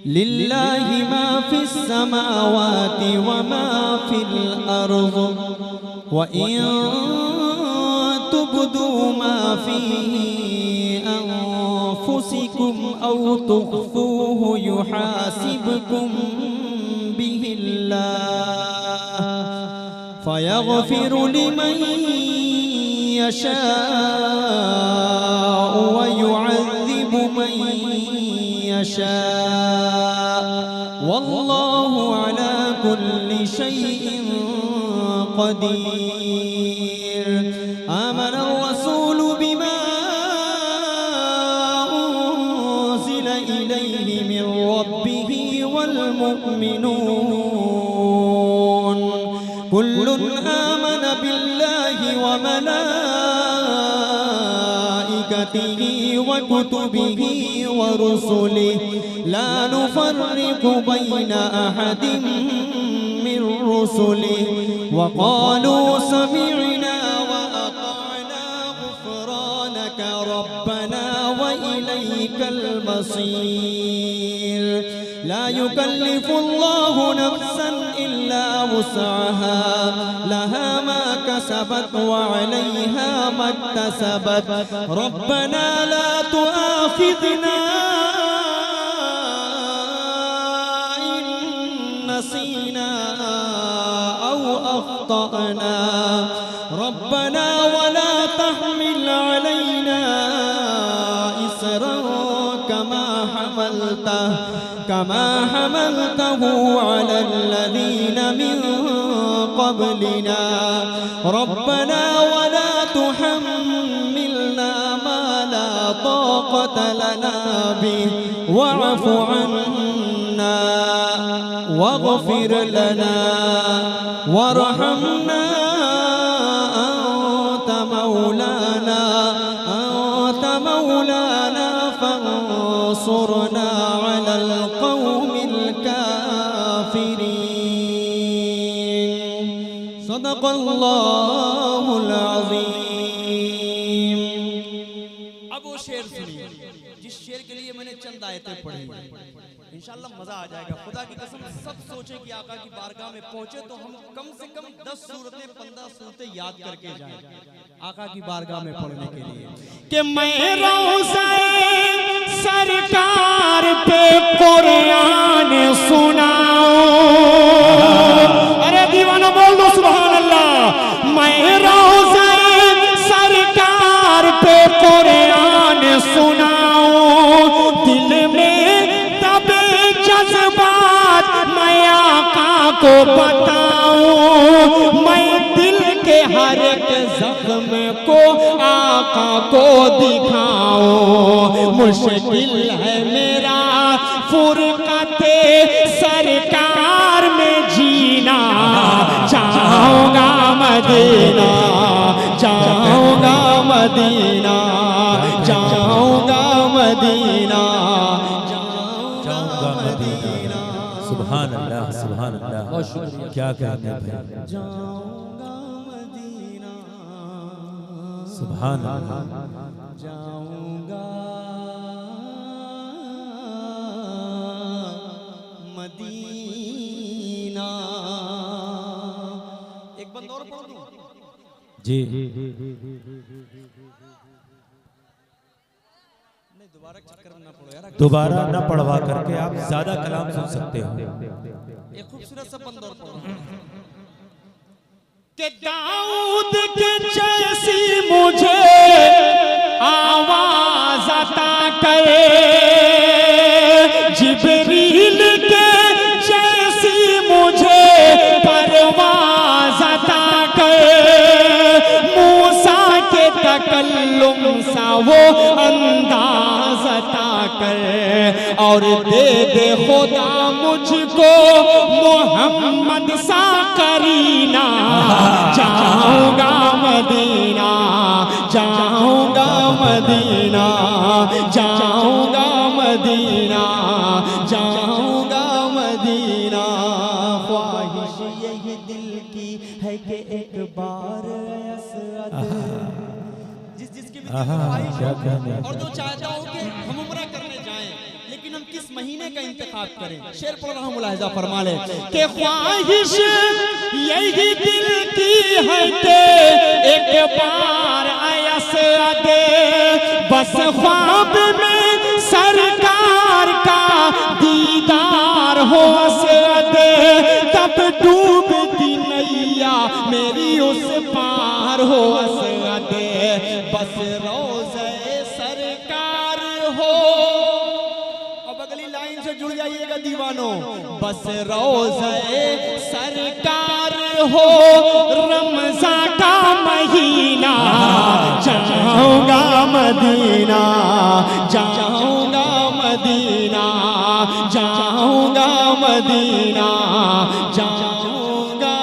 लिल्लाहि मा फिस समावाति व मा फिल अर्ज़ व इन तुब्दू मा फी अनफुसिकुम औ तुख्फूहु युहासिबकुम बिहिल्लाह फयग़फिरु लिमन यशाअ व युअज़्ज़िबु मन यशाअ वल्लाहु अला कुल्लि शैइन क़दीर। आमन अर्रसूल बिमा उन्ज़िल इलैहि मिन रब्बिहि वल मुअ्मिनून कुल्लुन आमन बिल्लाहि व मलाइकतिहि व कुतुबिहि व रुसुलिहि ला नुफर्रिकु बैन अहदिन मिन रुसुलिहि व क़ालू समिअना व अताअना गुफ़रानक रब्बना व इलैकल मसीर। ला युकल्लिफुल्लाहु नफ्सन इल्ला वुस्अहा लहा मा कसबत व अलैहा मक्तसबत रब्बना ला तुआखिज़ना नसीना औ अख्ताना रब्बना वला तहमिल अलैना इसरन कमा हमलतहु अलल्लज़ीना मिन क़ब्लिना रब्बना वला तुहम्मिलना मा ला ताक़त लना बिहि वअफ़ु अन्ना वग़फ़िर लना वरहमना अंत मौलाना फंसुरना अलल क़ौमिल काफ़िरीन। सदक़ल्लाहुल अज़ीम। अब वो शेर सुनिए जिस शेर के लिए मैंने चंद आयतें पढ़ी। इंशाअल्लाह मजा आ जाएगा। खुदा की कसम सब सोचे कि आका की बारगाह में पहुंचे तो हम कम से कम 10 सूरतें 15 सूरतें याद करके जाएं आका की बारगाह में पढ़ने के लिए कि मैं रोज़े सरकार पे कुरान सुनाऊं। अरे दीवाना बोल दो सुभान अल्लाह। मैं रोज़े सरकार पे कुरान सुनाऊं, दिल में तबे जज्बात मैं आका को बताऊं, मैं दिल के हर एक जख्म को आका को दिखाऊं। मुश्किल है मेरा फुरकते सरकार में जीना, चाहूंगा मदीना, चाहूंगा मदीना, चाहूंगा मदीना, जाऊंगा मदीना। सुभान अल्लाह, सुभान अल्लाह। क्या कहते हैं भाई, जाऊंगा मदीना, सुभान अल्लाह। जाऊंगा मदीना। एक बंद और पढ़ दूं जी। नहीं, दोबारा चक्कर में ना पड़ो यार। दोबारा न पढ़वा करके आप ज्यादा कलाम सुन सकते हो। एक खूबसूरत सा बंद और पढ़ो कि दाऊद के जैसी मुझे आवाज अता करे, जिब्रील के जैसी मुझे परवाज़ अता करे, मूसा के तकल्लुम सा वो अंदाज अता करे, और दे दे खुदा मुझको मोहम्मद सा करीना। जाऊंगा मदीना, जाऊंगा मदीना, जाऊंगा मदीना, जाऊंगा मदीना। ख्वाहिश यही दिल की है कि एक बार असअद, जिसकी भी ख्वाहिश हो और जो चाहता हो कि हम उम्रा करने जाएं, लेकिन हम किस महीने का इंतखाब करें। शेर पढ़ रहा हूं, मुलाहिजा फरमा ले कि ख्वाहिश यही दिल की है कि एक बार असअद, बस ख्वाब में सरकार का दीदार हो असअद, तब डूबती नैया मेरी उस पार हो असअद, बस रोज़े सरकार हो। अब अगली लाइन से जुड़ जाइएगा दीवानों। बस रोज़े सरकार हो, रमज़ान का महीना, जाऊंगा मदीना, जाऊंगा मदीना, जाऊंगा मदीना, जाऊंगा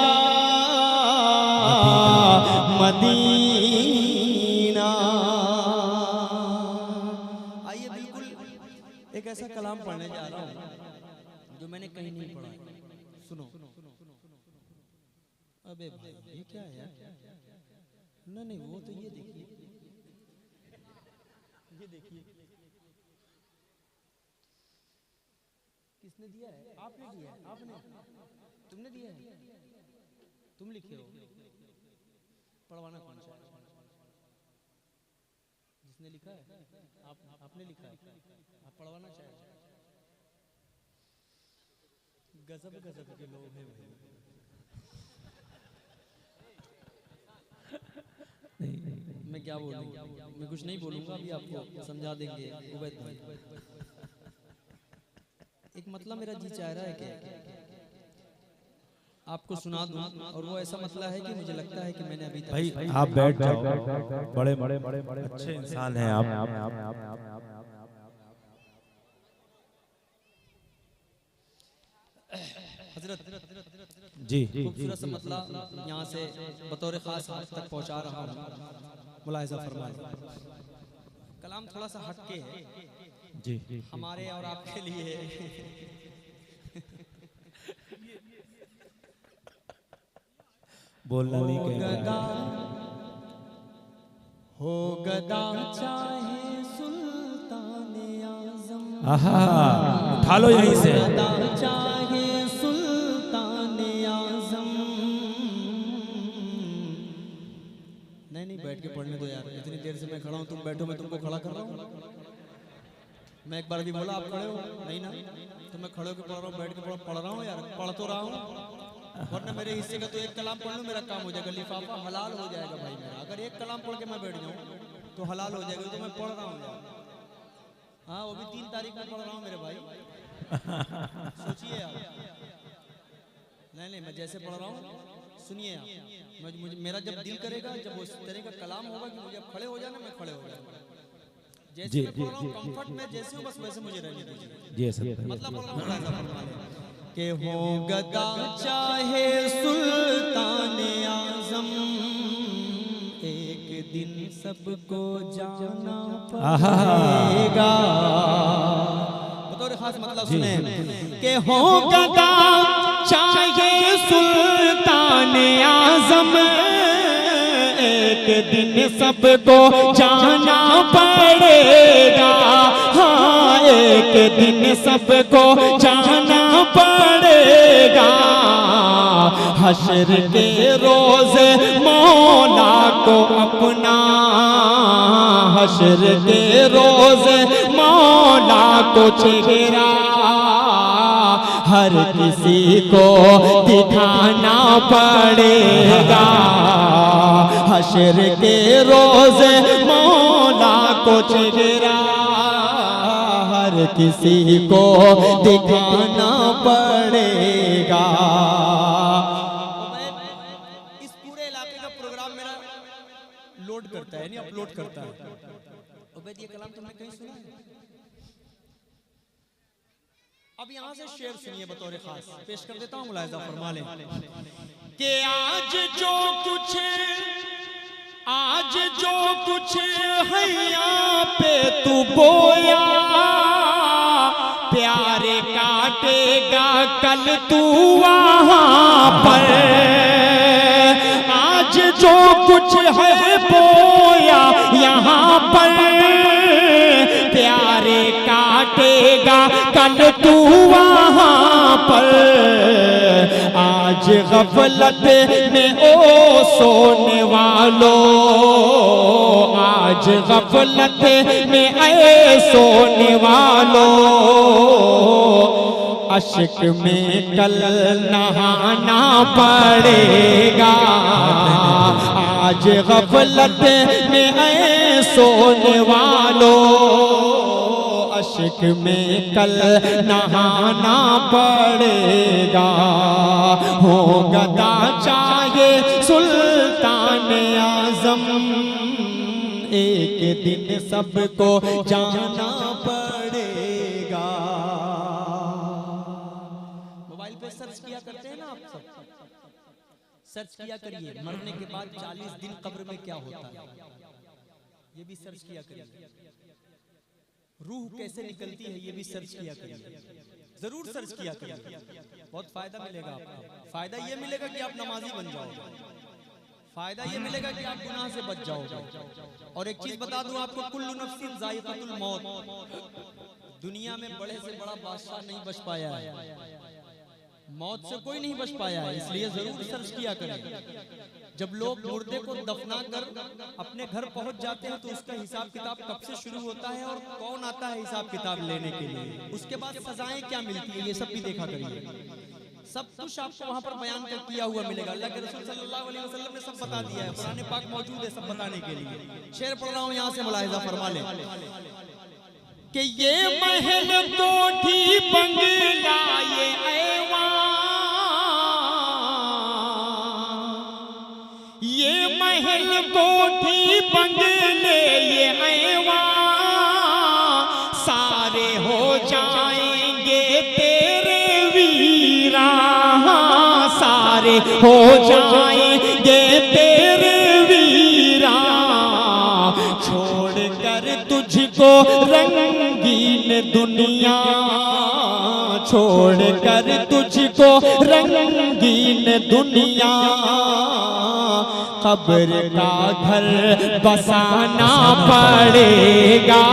मदीना। आइए बिल्कुल एक ऐसा कलाम पढ़ने जा रहा हूं जो मैंने कहीं नहीं पढ़ा। सुनो। अबे भाई ये क्या है यार? नहीं वो तो ये देखिए, ये देखिए किसने दिया है? आपने दिया है। आपने, तुमने दिया है, तुम लिखे हो। पढ़वाना कौन सा है? जिसने लिखा है आपने लिखा है, आप पढ़वाना चाहे। गजब गजब के लोग हैं भाई। मैं क्या बोलूं, मैं कुछ नहीं बोलूंगा, अभी आपको समझा देंगे उबैद भाई। एक मतलब मेरा जी चाह रहा है कि आपको सुना दूं, और वो ऐसा मतलब है कि मुझे लगता है कि मैंने अभी तक भाई आप बैठ जाओ, बड़े बड़े अच्छे इंसान हैं आप। हजरत जी खूबसूरत सा मतलब यहाँ से बतौर खास आप तक पहुँचा रहा हूँ, मुलाहिजा फरमाएं। कलाम थोड़ा सा हटके है जी हमारे और आपके लिए। बोलना नहीं गदा कहेंगे। हो गदा चाहे सुल्तान आज़म, आहा उठा लो यहीं से। गदा चाहे सुल्तान आज़म। नहीं बैठ के पढ़ने दो यार, इतनी देर से मैं खड़ा हूँ, तुम बैठो, मैं तुमको खड़ा कर रहा हूँ। मैं एक बार भी बोला आप खड़े हो? नहीं ना, तो मैं खड़े होकर पढ़ रहा हूँ, बैठ के पढ़ रहा हूँ यार, पढ़ तो रहा हूँ। वरना मेरे हिस्से का तो एक कलाम पढ़ लो, मेरा काम हो जाएगा, लिफाफा हलाल हो जाएगा भाई मेरा। अगर एक कलाम पढ़ के मैं बैठ जाऊँ तो हलाल हो जाएगा, तो मैं पढ़ रहा हूँ यार। हाँ वो भी 3 तारीख में पढ़ रहा हूँ मेरे भाई, सोचिए आप। नहीं मैं जैसे पढ़ रहा हूँ सुनिए आप। मुझे मेरा जब दिल करेगा, जब उस तरह का कलाम होगा कि मुझे खड़े हो जाना, मैं खड़े हो जाऊंगा। जैसे मैं पढ़ रहा हूँ कंफर्ट में जैसे हूँ, बस वैसे मुझे रहने दीजिए। मतलब पढ़ रहा हूँ कि हो गदा चाहे सुल्तान आज़म, एक दिन सबको जाना पड़ेगा। बतौर खास मतलब सुने कि हो गदा चाहे सुल्तान आज़म, एक दिन सबको जाना पड़ेगा। हाँ एक दिन सबको जाना पड़ेगा। हश्र के रोज मौला को अपना, हश्र के रोज मौला को चेहरा हर किसी को दिखाना पड़ेगा। हश्र के रोज मौला को चेहरा हर किसी को दिखाना पड़ेगा। इस पूरे इलाके का प्रोग्राम मेरा लोड करता है, नहीं अपलोड करता है। उबैद ये कलाम तुमने कहीं सुना है? अब यहाँ से शेर सुनिए बतौर खास पेश कर देता हूँ, मुलाहिजा फरमा लें कि आज जो कुछ है यहाँ पे तू बोया, प्यारे काटेगा कल तू वहाँ पर। आज जो कुछ है बोया यहाँ पर, प्यारे काटेगा कल तू वहाँ पर। आज गफलत में ओ सोने वालों, आज गफलत में ऐ सोने वालों, अश्क में कल नहाना पड़ेगा। आज गफलत में ऐ सोने वालों, अश्क में कल नहाना पड़ेगा। हो गदा चाहे सुल्तान आज़म, एक दिन सबको जाना पड़ेगा। मोबाइल पे सर्च किया करते हैं ना आप सब, सर्च किया करिए मरने के बाद 40 दिन कब्र में क्या होता है, ये भी सर्च किया करिए। रूह कैसे निकलती है ये भी सर्च किया करिए, जरूर सर्च किया करिए, बहुत फायदा मिलेगा आपको। फायदा ये मिलेगा कि आप नमाजी बन जाओगे, फायदा ये मिलेगा कि आप गुनाह से बच जाओगे। और एक चीज बता दूं आपको, कुल्लु नफ्सिन ज़ाइक़तुल मौत, दुनिया में बड़े से बड़ा बादशाह नहीं बच पाया है, मौत से कोई नहीं बच पाया है। इसलिए जरूर सर्च किया करें। जब लोग मुर्दे को दफना कर अपने घर पहुंच जाते हैं तो उसका हिसाब किताब कब से शुरू होता है और कौन आता है हिसाब किताब लेने के लिए, उसके बाद सजाएं क्या मिलती है, ये सब भी देखा करिए। सब कुछ आपको वहाँ पर बयान कर किया हुआ मिलेगा। अल्लाह के रसूल सल्लल्लाहु अलैहि वसल्लम ने सब बता दिया है, कुरान पाक मौजूद है सब बताने के लिए। शेर पढ़ रहा हूँ, यहाँ से मुलाहिजा फरमा ले कि ये महल कोठी बंगला ये ऐवान, ये महल कोठी बंगले ये ऐवान सारे हो जाएंगे तेरे वीरा, सारे हो जाएंगे तेरे वीरा, छोड़ कर तुझको रंगीन दुनिया, छोड़ कर तुझको रंगीन दुनिया, कब्र का घर बसाना पड़ेगा,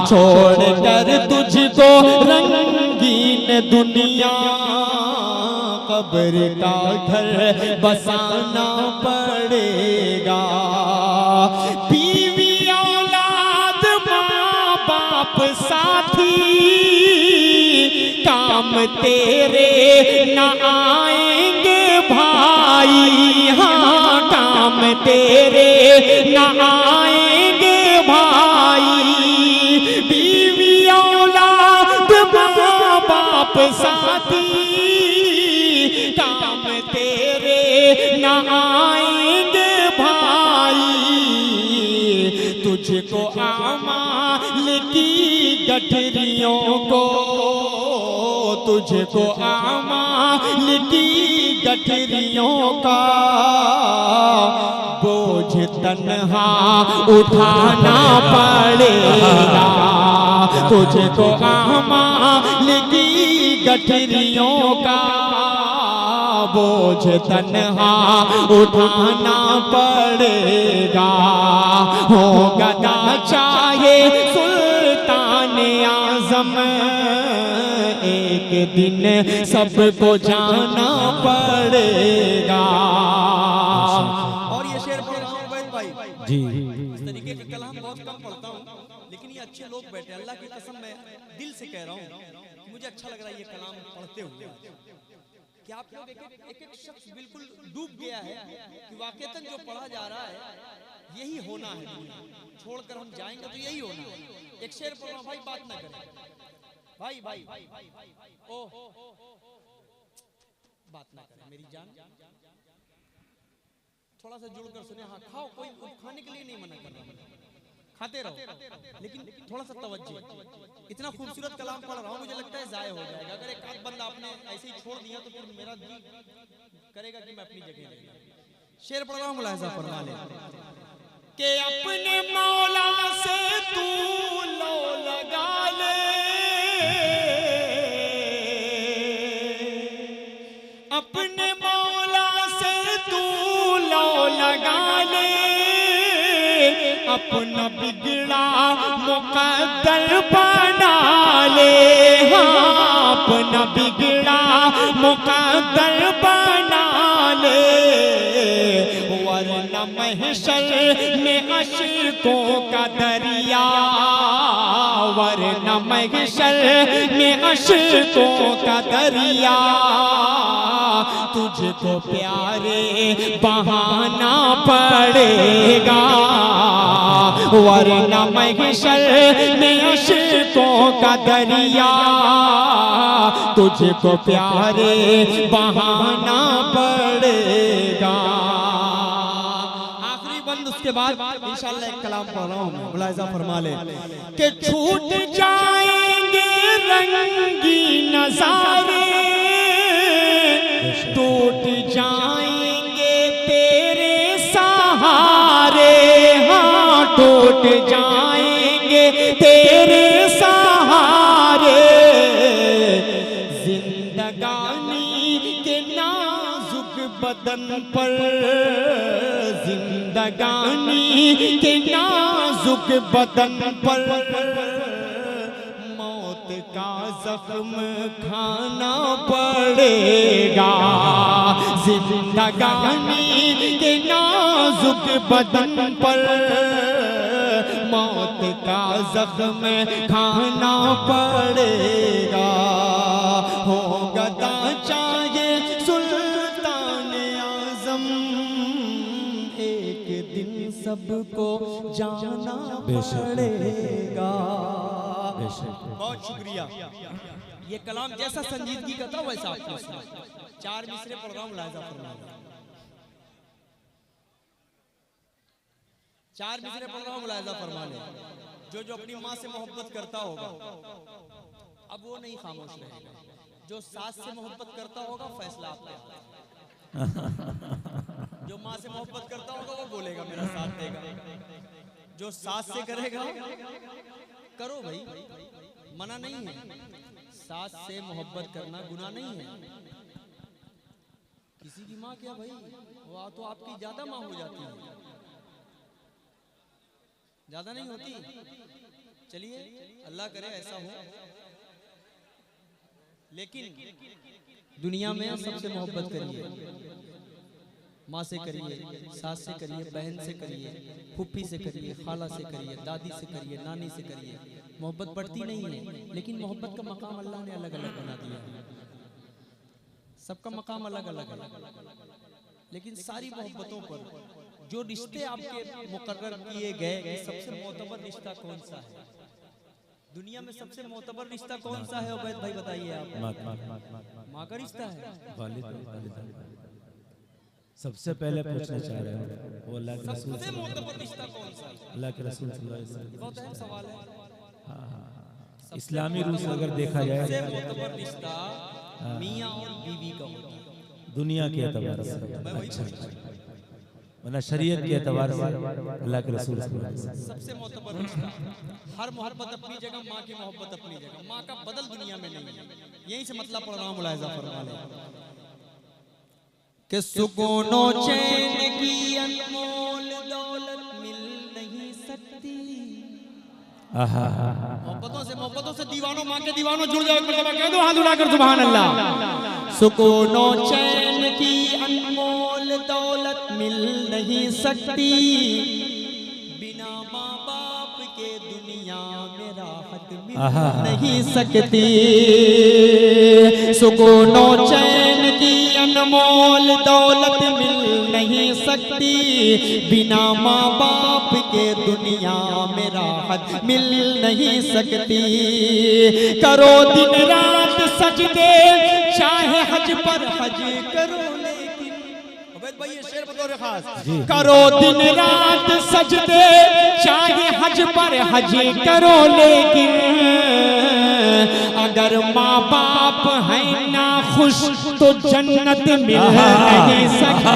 छोड़ कर तुझको रंगीन दुनिया, कब्र का घर बसाना पड़ेगा। बीवी औलाद माँ बाप साथी काम तेरे न आएंगे भाई, हाँ काम तेरे न आएंगे भाई, बीवी औलाद माँ बाप साथी काम तेरे न आएंगे भाई, तुझको आमाल की गठरियों को, तुझको आमाल की गठरियों का बोझ तन्हा उठाना पड़ेगा, तुझको आमाल की गठरियों का बोझ तन्हा उठाना पड़ेगा। होगा ना चाहे सुल्तान आज़म, एक दिन सबको जाना पड़ेगा। और ये शेर पढ़ रहा हूँ उबैद भाई जी, इस तरीके के कलाम बहुत कम पढ़ता हूँ, लेकिन ये अच्छे लोग बैठे, अल्लाह की कसम मैं दिल से कह रहा हूँ, मुझे अच्छा लग रहा है ये कलाम पढ़ते हुए कि आप लोग एक शख्स बिल्कुल डूब गया है कि वाकईतन जो पढ़ा जा रहा है यही होना है, छोड़कर हम जाएंगे तो यही होना है। एक शेर पढ़ रहा हूं भाई, बात ना करें भाई, भाई ओ बात ना करें मेरी जान, थोड़ा सा जुड़कर सुने। हाँ खाओ, कोई खाने के लिए नहीं मना कर रहा, खाते रहो, लेकिन थोड़ा सा तवज्जो। इतना खूबसूरत कलाम पढ़ रहा हूँ, मुझे लगता है जाया हो जाएगा। अगर एक आध बंदा आपने ऐसे ही छोड़ दिया तो फिर मेरा दिल करेगा कि मैं अपनी जगह ले। शेर पढ़ रहा हूँ, मुलाहिजा फरमा ले कि अपने मौला से तू लो लगा ले, अपने मौला से तू लो लगा ले, अपना बिगड़ा मुकद्दर बना ले, हाँ अपना बिगड़ा मुकद्दर बना ले, वरना महशर में अश्कों का दरिया, वरना महशर में अश्कों का दरिया, तुझको प्यारे बहाना पड़ेगा, वरना महशर में अश्कों का दरिया, तुझको प्यारे बहाना पड़ेगा। आखिरी बंद, उसके बाद इंशाअल्लाह एक कलाम पढ़ रहा हूँ, मुलाहिजा फरमा ले कि छूट जाएंगे रंगी नज़ारे, टूट जाएंगे तेरे सहारे, हाँ टूट जाएंगे तेरे सहारे, जिंदगानी के नाजुक बदन पर, जिंदगानी के नाजुक बदन पर मौत का जख्म खाना पड़ेगा, जिंदगानी के नाजुक बदन पर मौत का जख्म खाना पड़ेगा। होगा सबको जाना पड़ेगा। बहुत शुक्रिया। ये कलाम जैसा संजीदगी का था वैसा आपको सुना। 4 मिसरे पढ़ रहा हूँ, मुलाहिजा फरमाइए। 4 मिसरे पढ़ रहा हूँ, मुलाहिजा फरमा ले। जो अपनी माँ से मोहब्बत करता होगा अब वो नहीं खामोश रहेगा। जो सास से मोहब्बत करता होगा फैसला आपका। जो माँ से मोहब्बत करता होगा वो बोलेगा मेरा साथ देगा। जो सास से करेगा करो भाई, मना नहीं है। सास से मोहब्बत करना गुनाह नहीं है। किसी की माँ क्या भाई, वो तो आपकी ज्यादा माँ हो जाती है, ज्यादा नहीं होती। चलिए अल्लाह करे ऐसा हो। लेकिन दुनिया में सबसे मोहब्बत करिए, माँ से करिए, सास से करिए, बहन से करिए, फूफी से करिए, खाला से करिए, दादी से करिए, नानी से करिए। मोहब्बत बढ़ती नहीं है, लेकिन मोहब्बत का मकाम अल्लाह ने अलग अलग बना दिया है। सबका मकाम अलग अलग है, लेकिन सारी मोहब्बतों पर जो रिश्ते आपके मुकर्रर किए गए, सबसे मोतबर रिश्ता कौन सा है दुनिया में? सबसे मोतबर रिश्ता कौन सा है उबैद भाई बताइए आप। माँ का रिश्ता है। सबसे पहले पूछना चाह रहे हो वो अल्लाह के रसूल, सबसे मोतबर रिश्ता कौन सा है? अल्लाह के रसूल सल्लल्लाहु अलैहि वसल्लम। बहुत अहम सवाल है। इस्लामी रूल से अगर देखा जाए सबसे मोतबर रिश्ता मियाँ और बीवी का होता है दुनिया के एतबार से। अच्छा, वरना शरीयत के एतबार से अल्लाह के रसूल सबसे मोतबर रिश्ता। हर मोहब्बत अपनी जगह, माँ की मोहब्बत अपनी जगह। माँ का बदल दुनिया में नहीं है। यहीं से मतलब पढ़ रहा हूँ, मुलाहिजा फरमा ले कि सुकूनो चैन की अनमोल दौलत मिल नहीं सकती। मोहब्बतों से दीवानों, माँ के दीवानों जुड़ जाओ। कह दो हाथ उठाकर सुभान अल्लाह। सुकूनो चैन की अनमोल दौलत मिल नहीं सकती, बिना माँ बाप के दुनिया में राहत मिल नहीं सकती। सुकूनो चैन की अनमोल दौलत मिल नहीं सकती, बिना माँ बाप के दुनिया में राहत मिल नहीं सकती। करो दिन रात सजदे, चाहे हज पर हज करो, लेकिन अबैद भाई ये शेर बतौर खास, करो दिन रात सजदे, चाहे हज पर हज करो, लेकिन अगर माँ बाप है ना खुश तो जन्नत मिल नहीं सकती।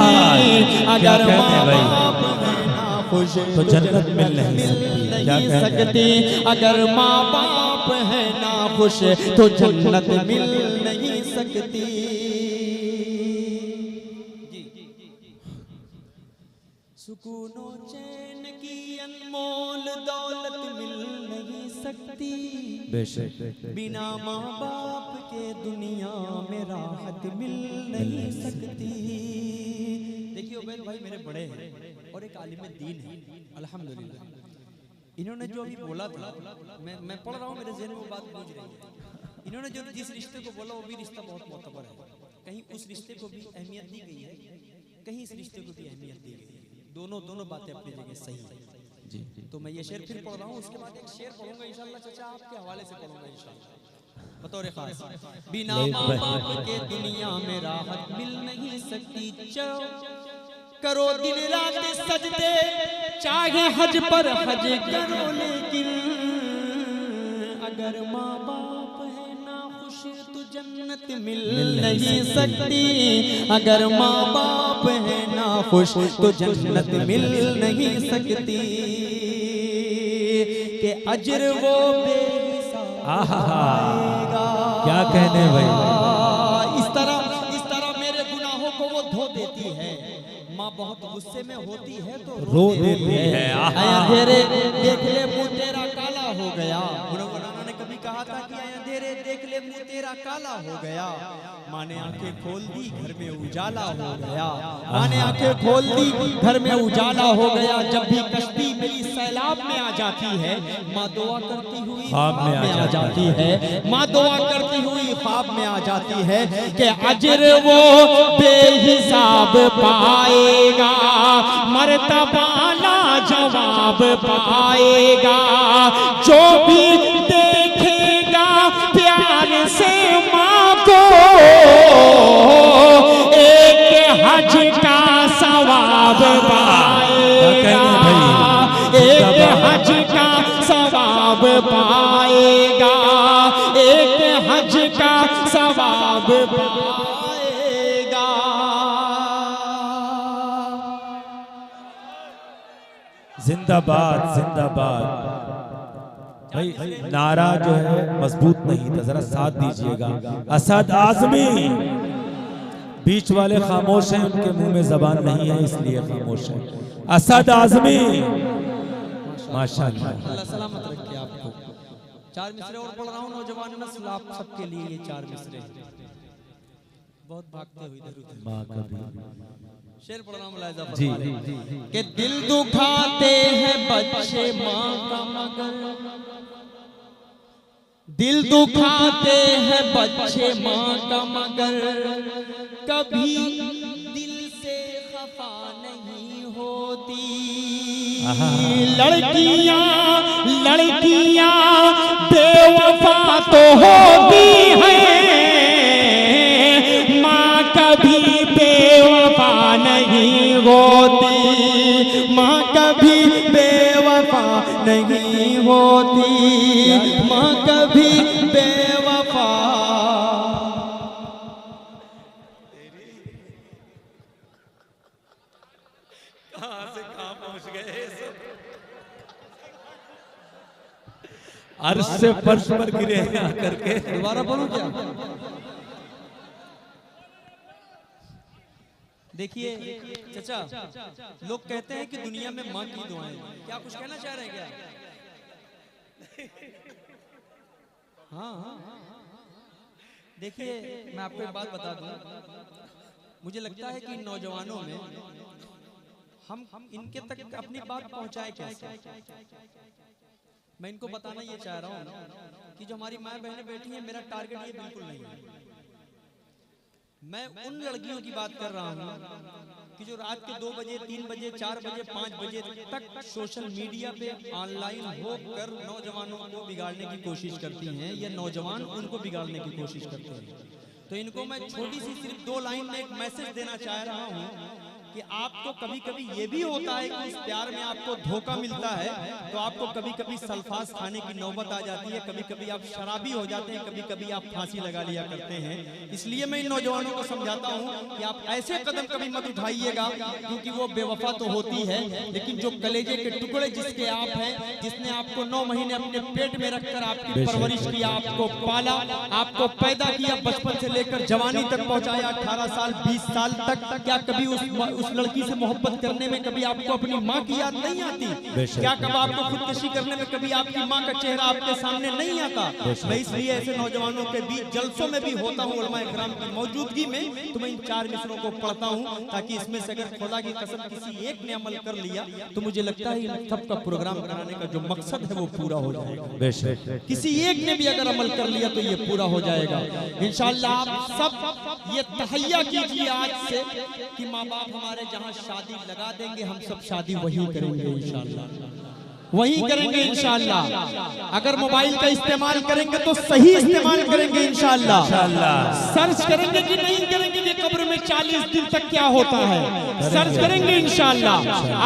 अगर माँ बाप है ना खुश तो जन्नत मिल नहीं सकती। अगर माँ बाप है ना खुश तो जन्नत मिल नहीं सकती। सुकूनो चैन की अनमोल दौलत मिल नहीं सकती, बिना माँ बाप के दुनिया में राहत मिल नहीं सकती। देखिए उबैद भाई मेरे बड़े हैं और एक आलिम दीन है अल्हम्दुलिल्लाह। इन्होंने जो अभी बोला था, मैं पढ़ रहा हूँ, मेरे ज़हन में वो बात गूंज रही है। इन्होंने जो जिस रिश्ते को बोला वो भी रिश्ता बहुत मोतबर है। कहीं उस रिश्ते को भी अहमियत दी गई है, कहीं इस रिश्ते को भी अहमियत दी गई है। दोनों बातें अपनी जगह सही है जी। तो मैं ये शेर फिर पढ़ रहा हूँ, उसके बाद एक शेर पढ़ूंगा इंशाल्लाह चाचा, आपके हवाले से पढ़ूंगा इंशाल्लाह बतौर खास। बिना माँ बाप के दुनिया में राहत मिल नहीं सकती। करो दिन रात सजदे, चाहे हज पर हज करो, लेकिन अगर माँ बाप है ना खुश तो जन्नत मिल नहीं सकती। अगर माँ बाप है ना खुश तो जन्नत मिल नहीं सकती। कि अजर वो बेहिसाब आएगा। क्या कहने भाई, इस तरह मेरे गुनाहों को वो धो देती है। माँ बहुत गुस्से में होती है तो रो देती है। अंधेरे देख ले मुँह तेरा काला हो गया। मौलाना ने कभी कहा था कि अंधेरे देख ले मुँह तेरा काला हो गया। माँ ने आंखें खोल दी, घर में उजाला हो गया। माँ ने आंखें खोल दी, घर में उजाला हो गया। जब भी कश्ती मेरी सैलाब में आ जाती है, माँ दुआ करती हुई ख्वाब में आ जाती है। माँ दुआ करती हुई ख्वाब में आ जाती है कि अजर वो बेहिसाब पाएगा, मर्तबा ला जवाब पाएगा। जो भी देखेगा प्यार से माँ को, एक हज का सवाब पाएगा, एक हज का सवाब पाएगा, एक हज का सवाब पाएगा। जिंदाबाद जिंदाबाद। भाई नारा जो है मजबूत नहीं था, जरा साथ दीजिएगा। असद आजमी, बीच वाले खामोश हैं, उनके मुंह में जबान नहीं है इसलिए खामोश है। असद आजमी माशाअल्लाह, अल्लाह सलामत रखे आपको। चार मिसरे और पढ़ रहा हूँ, नौजवान नस्ल आप सबके लिए ये चार मिसरे बहुत भागते हुए इधर उधर। माँ कभी शेर पढ़ रहा हूँ मुलाहिजा जी कि दिल दुखाते हैं बच्चे माँ का मगर, दिल दुखाते हैं बच्चे माँ का मगर, कभी दिल से खफा नहीं होती। लड़कियां लड़कियां बेवफा तो होती हैं, माँ कभी बेवफा नहीं होती, माँ कभी बेवफा नहीं होती, माँ कभी बेवफा। कहां से कहां पहुंच गए? अर्श से फर्श पर गिरे हैं आकर के। दोबारा बोलूं क्या? देखिए चाचा, लोग कहते हैं कि दुनिया में माँ की दुआएं, क्या कुछ कहना चाह रहे हैं क्या? हाँ, देखिए मैं आपको एक बात बता दूं, मुझे लगता है कि इन नौजवानों में हम इनके तक अपनी बात पहुंचाए कैसे। मैं इनको बताना ये चाह रहा हूँ कि जो हमारी माँ बहनें बैठी हैं, मेरा टारगेट ये बिल्कुल नहीं है। मैं उन लड़कियों की बात कर रहा हूँ कि जो रात के 2 बजे 3 बजे 4 बजे 5 बजे तक सोशल मीडिया पे ऑनलाइन होकर नौजवानों को बिगाड़ने की कोशिश करती हैं, या नौजवान उनको बिगाड़ने की कोशिश करते हैं। तो इनको मैं छोटी सी सिर्फ 2 लाइन में एक मैसेज देना चाह रहा हूँ कि आपको कभी कभी ये भी होता है कि उस प्यार में आपको धोखा मिलता है, तो आपको कभी कभी सल्फास खाने की नौबत आ जाती है, कभी कभी आप शराबी हो जाते हैं, कभी कभी आप फांसी लगा लिया करते हैं। इसलिए मैं इन नौजवानों को समझाता हूँ कि आप ऐसे कदम कभी मत उठाइएगा, क्योंकि वो बेवफा तो होती है, लेकिन जो कलेजे के टुकड़े जिसके आप हैं, जिसने आपको 9 महीने अपने पेट में रखकर आपकी परवरिश किया, आपको पाला, आपको पैदा किया, बचपन से लेकर जवानी तक पहुंचाया, 18 साल 20 साल तक, क्या कभी उस लड़की से मोहब्बत करने में कभी आपको अपनी माँ की याद नहीं आती? क्या कब आपको खुदकुशी करने में कभी आपकी माँ का चेहरा आपके सामने नहीं आता? मैं इसलिए ऐसे नौजवानों के बीच जलसों में भी होता हूँ, उलमा इकराम की मौजूदगी में, तो मैं इन 4 मिसरों को पढ़ता हूँ, ताकि इसमें से अगर खुदा की कसम किसी एक ने अमल कर लिया तो मुझे लगता है इन सब का प्रोग्राम कराने का जो मकसद है वो पूरा हो जाएगा। किसी एक ने भी अगर अमल कर लिया तो ये पूरा हो जाएगा इंशाअल्लाह। आप सब ये तहैया कीजिए आज से कि माँ बाप हमारे जहाँ शादी लगा देंगे, हम सब शादी वहीं करेंगे इंशाअल्लाह, वहीं करेंगे इंशाअल्लाह। अगर मोबाइल का इस्तेमाल करेंगे तो सही इस्तेमाल करेंगे इंशाअल्लाह। सर्च करेंगे कि नहीं करेंगे कि कब्र में 40 दिन तक क्या होता है, सर्च करेंगे इंशाअल्लाह।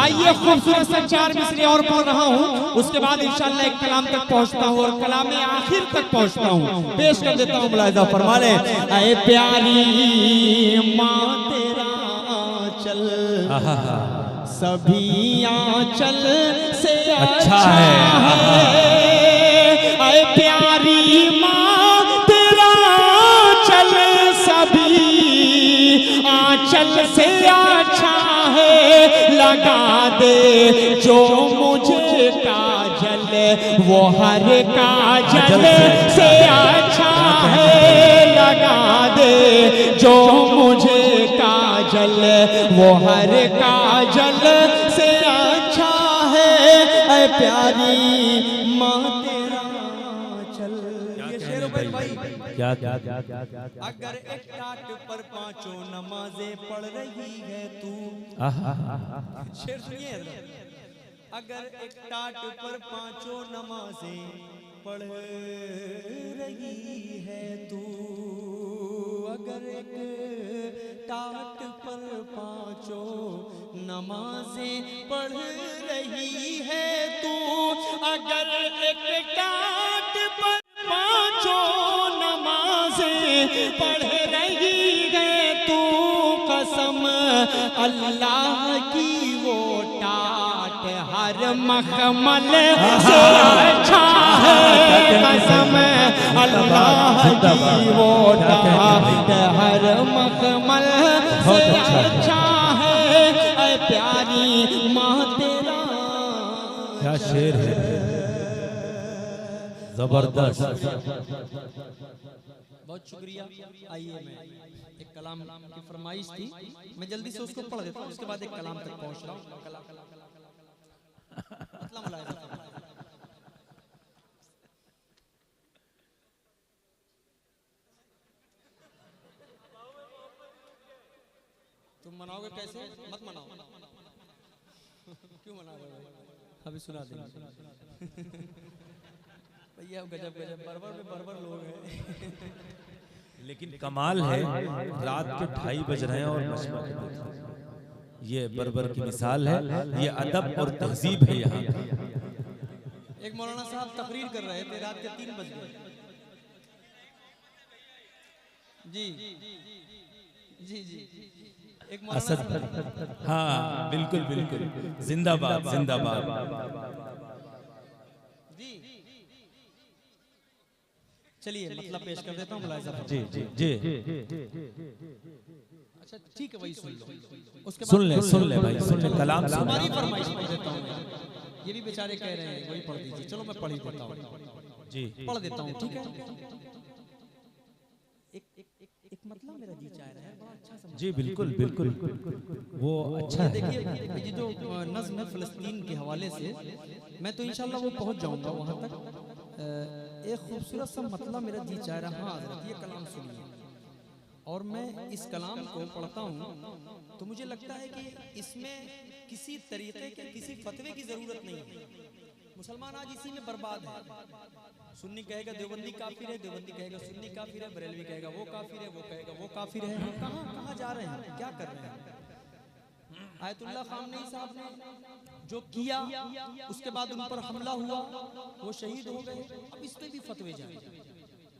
आइए खूबसूरत से 4 मिसरे और पढ़ रहा हूँ, उसके बाद इंशाअल्लाह एक कलाम तक पहुँचता हूँ और कलाम आखिर तक पहुँचता हूँ, पेश कर देता हूँ। मुलाहिजा फरमा ले। ऐ प्यारी माँ तेरा चल सभी आंचल से अच्छा है, ऐ प्यारी माँ तेरा चल सभी आंचल से अच्छा है, लगा दे जो मुझे काजल वो हर काजल से अच्छा है, लगा दे जो मुझे काजल वो हर काजल से अच्छा है, ऐ प्यारी माँ तेरा चल। ये शेर भाई क्या अगर एक टाट पर 5 नमाजें पढ़ रही है तू, शेर सुनिए, अगर एक टाट पर पांचों नमाजें पढ़ रही है तू, अगर एक टाट पर पांचों नमाजें पढ़ रही है तू, अगर एक टाट पर पांचों नमाजें पढ़ रही है तू, कसम अल्लाह की वो टाट हर मखमल से अच्छा है, कसम अल्लाह की वो टाट हर मखमल से अच्छा है। ऐ प्यारी माँ तेरा क्या शेर है, जबरदस्त। बहुत शुक्रिया। आइए, मैं एक कलाम की फरमाइश थी, मैं जल्दी से उसको पढ़ देता हूँ, उसके बाद एक कलाम तक पहुँच रहा हूँ। तुम मनाओगे कैसे? मत मनाओ। क्यों मना रहे हो? अभी सुना देंगे। भैया गजब गजब बर्बर में बर्बर लोग हैं। लेकिन कमाल है, रात के 2:30 बज रहे हैं और मशवरा, ये बर्बर की मिसाल है, ये अदब और तहजीब है। यहाँ एक मौलाना साहब तकरीर कर रहे थे, रात के 3 बज गए। जी जी जी, एक असद, हाँ बिल्कुल बिल्कुल, जिंदाबाद जिंदाबाद। जी चलिए मतलब पेश कर देता हूँ मुलाहिजा। जी जी जी, अच्छा ठीक है, वही सुन लो, उसके बाद सुन ले भाई, सुन ले कलाम। हमारी फरमाइश पढ़ देता हूँ, ये भी बेचारे कह रहे हैं वही पढ़ दीजिए। चलो मैं पढ़ ही देता हूँ जी, पढ़ देता हूँ, ठीक है। एक मतलब मेरा जी चाह रहा है, बड़ा अच्छा समझ। जी बिल्कुल बिल्कुल, वो अच्छा है। देखिए ये जो नज़्म है फ़लस्तीन के हवाले से, मैं तो इंशाल्लाह वो पहुंच जाऊंगा वहां तक। एक खूबसूरत सा मतलब मेरा जी चाह रहा है। हाँ हज़रत, ये कलाम सुनिए। और मैं इस कलाम को पढ़ता हूँ तो मुझे लगता है कि इसमें किसी तरीके के किसी फतवे की जरूरत नहीं है। मुसलमान आज इसी में बर्बाद है। सुन्नी कहेगा देवबंदी काफिर है, देवबंदी कहेगा सुन्नी काफिर है, बरेलवी कहेगा वो काफिर है, वो कहेगा वो काफिर है। हम कहाँ कहाँ जा रहे हैं, क्या कर रहे हैं? आयतुल्लाह खामनेई साहब ने जो किया, उसके बाद उन पर हमला हुआ, वो शहीद हो गए। अब इस पे भी फतवे जाए,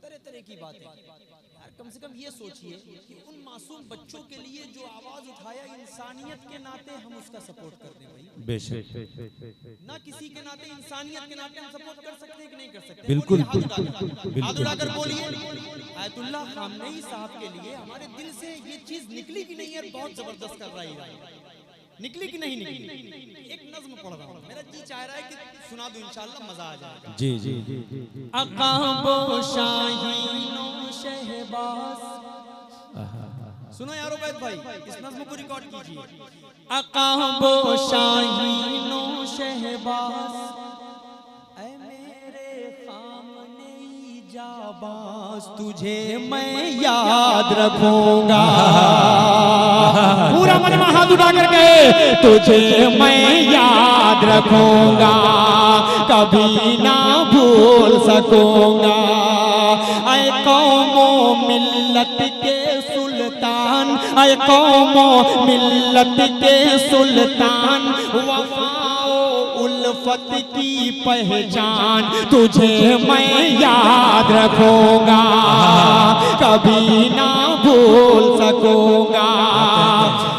तरह तरह की बातें। यार कम से कम ये सोचिए कि उन मासूम बच्चों के लिए जो आवाज उठाया, इंसानियत के नाते हम उसका सपोर्ट कर दें भाई। बेशक ना किसी के नाते, इंसानियत के नाते हम सपोर्ट कर सकते हैं कि नहीं कर सकते? बिल्कुल हाथ उठाकर बोलिए। आयतुल्लाह खामनेई साहब के लिए हमारे दिल से ये चीज निकली कि नहीं है? बहुत जबरदस्त कर रही है, निकली कि नहीं निकली? एक नज्म पढ़ रहा हूँ, मेरा जी चाह रहा है कि सुना दूं, इंशाल्लाह मजा आ जाएगा। जी जी। अकाबो शाहीनो शहबाज, सुनो यारो बैद भाई, इस नज्म को रिकॉर्ड कीजिए। अकाबो शाहीनो शहबाज, ऐ मेरे खामनेई जाबाज, तुझे मैं याद रखूंगा। पूरा मजमा हाथ उठा कर गए, तुझे मैं याद रखूंगा, कभी ना भूल सकूंगा। ऐ कौमो मिल्लत के सुल्तान, ऐ कौमो मिल्लत के सुल्तान, वफाओ उल्फत की पहचान, तुझे मैं याद रखूंगा, कभी ना भूल सकूंगा।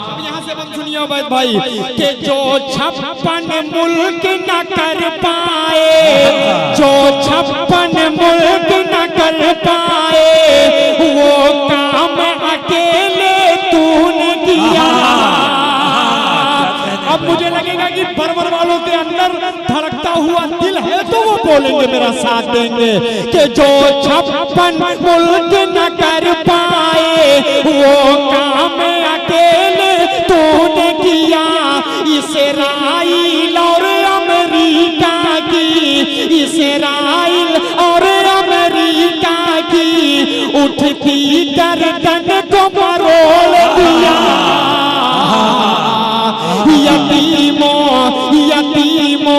अब यहाँ से हम सुनिए भाई कि जो 56 मुल्क न कर पाए, जो 56 मुल्क न कर पाए, वो काम अकेले तूने किया। अब मुझे लगेगा कि बर्बर वालों के अंदर धड़कता हुआ दिल है तो वो बोलेंगे, मेरा साथ देंगे कि जो 56 मुल्क न कर पाए, वो काम अकेले तूने किया। इसराइल और अमेरिका की, इसराइल और अमेरिका की उठती गर्दन को मरोड़ दिया। यतीमों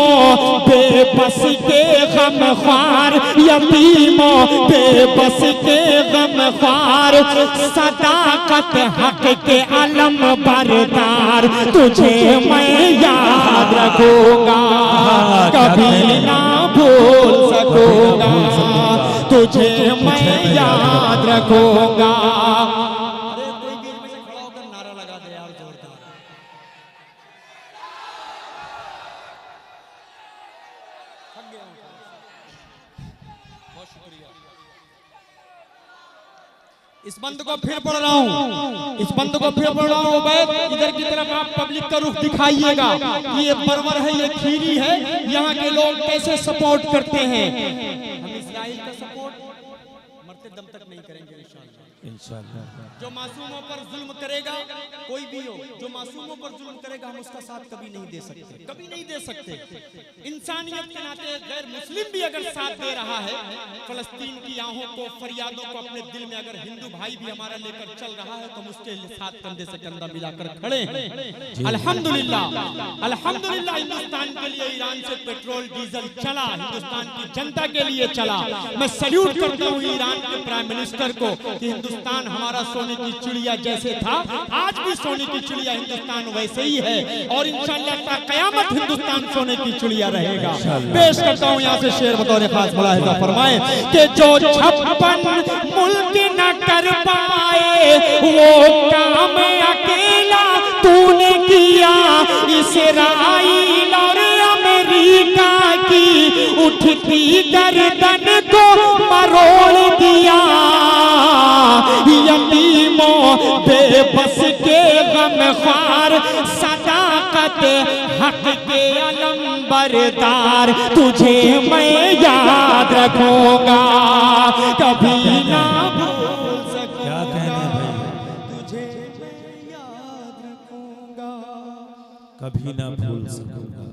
बेबस के गम ख्वार, यतीमों बेबस के गम ख्वार, सदाकत हक के अलम बरदार, तुझे मैं याद रखूंगा, कभी ना भूल सकूंगा, तुझे मैं याद रखूंगा। अरे कोई बीच में से खड़ा होकर नारा लगा दे यार जोरदार। थक गया हूं, बहुत शुक्रिया। इस बंद को फिर पढ़ रहा हूँ, इस बंद को फिर पढ़ रहा हूँ। उबैद इधर की तरफ आप पब्लिक का रुख दिखाइएगा कि ये परवर है, ये खीरी है, यहाँ के लोग कैसे सपोर्ट करते हैं। हम इस्राइल का सपोर्ट मरते दम तक नहीं करेंगे इंशाअल्लाह। जो मासूमों पर जुल्म करेगा, कोई भी हो, जो मासूमों पर जुल्म करेगा, हम उसका साथ कभी नहीं दे सकते, कभी नहीं दे सकते। इंसानियत के नाते गैर मुस्लिम भी अगर साथ दे रहा है, फलस्तीन की आहों को, फरियादों को अपने दिल में अगर हिंदू भाई भी हमारा लेकर चल रहा है, तो हम उसके साथ कंधे से कंधा मिलाकर खड़े हैं। अल्हम्दुलिल्लाह, अल्हम्दुलिल्लाह हिंदुस्तान के लिए ईरान से पेट्रोल डीजल चला, हिंदुस्तान की जनता के लिए चला। मैं सल्यूट करता हूँ ईरान के प्राइम मिनिस्टर को कि हिंदुस्तान हमारा सोने की चिड़िया जैसे था, आज भी सोने की चिड़िया हिंदुस्तान वैसे ही है, और इंशाअल्लाह ता कयामत हिंदुस्तान सोने की चिड़िया रहेगा। पेश करता हूँ यहाँ से शेर बतौर खास मुलाहिजा फरमाए कि जो 56 मुल्क न कर पाए वो काम अकेला तूने किया, इस्राइल और अमेरिका की उठती गर्दन को मरोड़ दिया, यतीमों बेबस के गम ख्वार, सदाकत हक के अलम बरदार, तुझे मैं याद रखूंगा, कभी ना भूल सकूंगा। क्या कहने भाई, तुझे मैं याद रखूंगा, कभी ना भूल सकूंगा।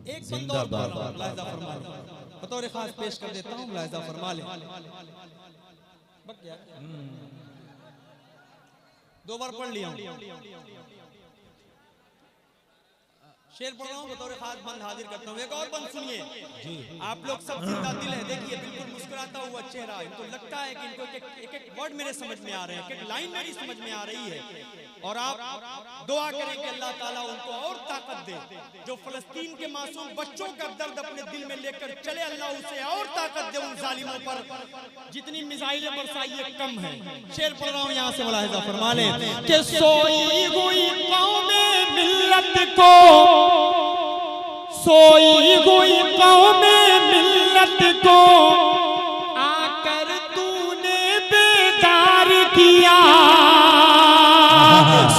एक बंदा और मुलाहिजा फरमा ले, बतौर खास पेश कर देता हूँ, मुलाहिजा फरमा ले। दो बार पढ़ लिया हूं, शेर पढ़ रहा हूँ, बतौर खास बंद हाजिर करता हूँ। एक और बंद सुनिए जी, आप लोग सब जिंदा दिल है, देखिए बिल्कुल मुस्कुराता हुआ चेहरा, इनको लगता है कि इनको एक एक वर्ड मेरे समझ में आ रहे हैं, एक लाइन मेरी समझ में आ रही है, और आप दुआ करें कि अल्लाह ताला उनको और ताकत दे। जो फलस्तीन के मासूम बच्चों का दर्द अपने दिल में लेकर चले, अल्लाह उसे और ताकत दे। उन जालिमों पर जितनी मिसाइलें बरसाई ये कम है। शेर पढ़ रहा हूँ यहाँ से, मुलाहिजा फरमा ले कि सोई हुई कौमे मिल्लत को, सोई हुई कौमे मिल्लत को आकर तूने बेदार किया,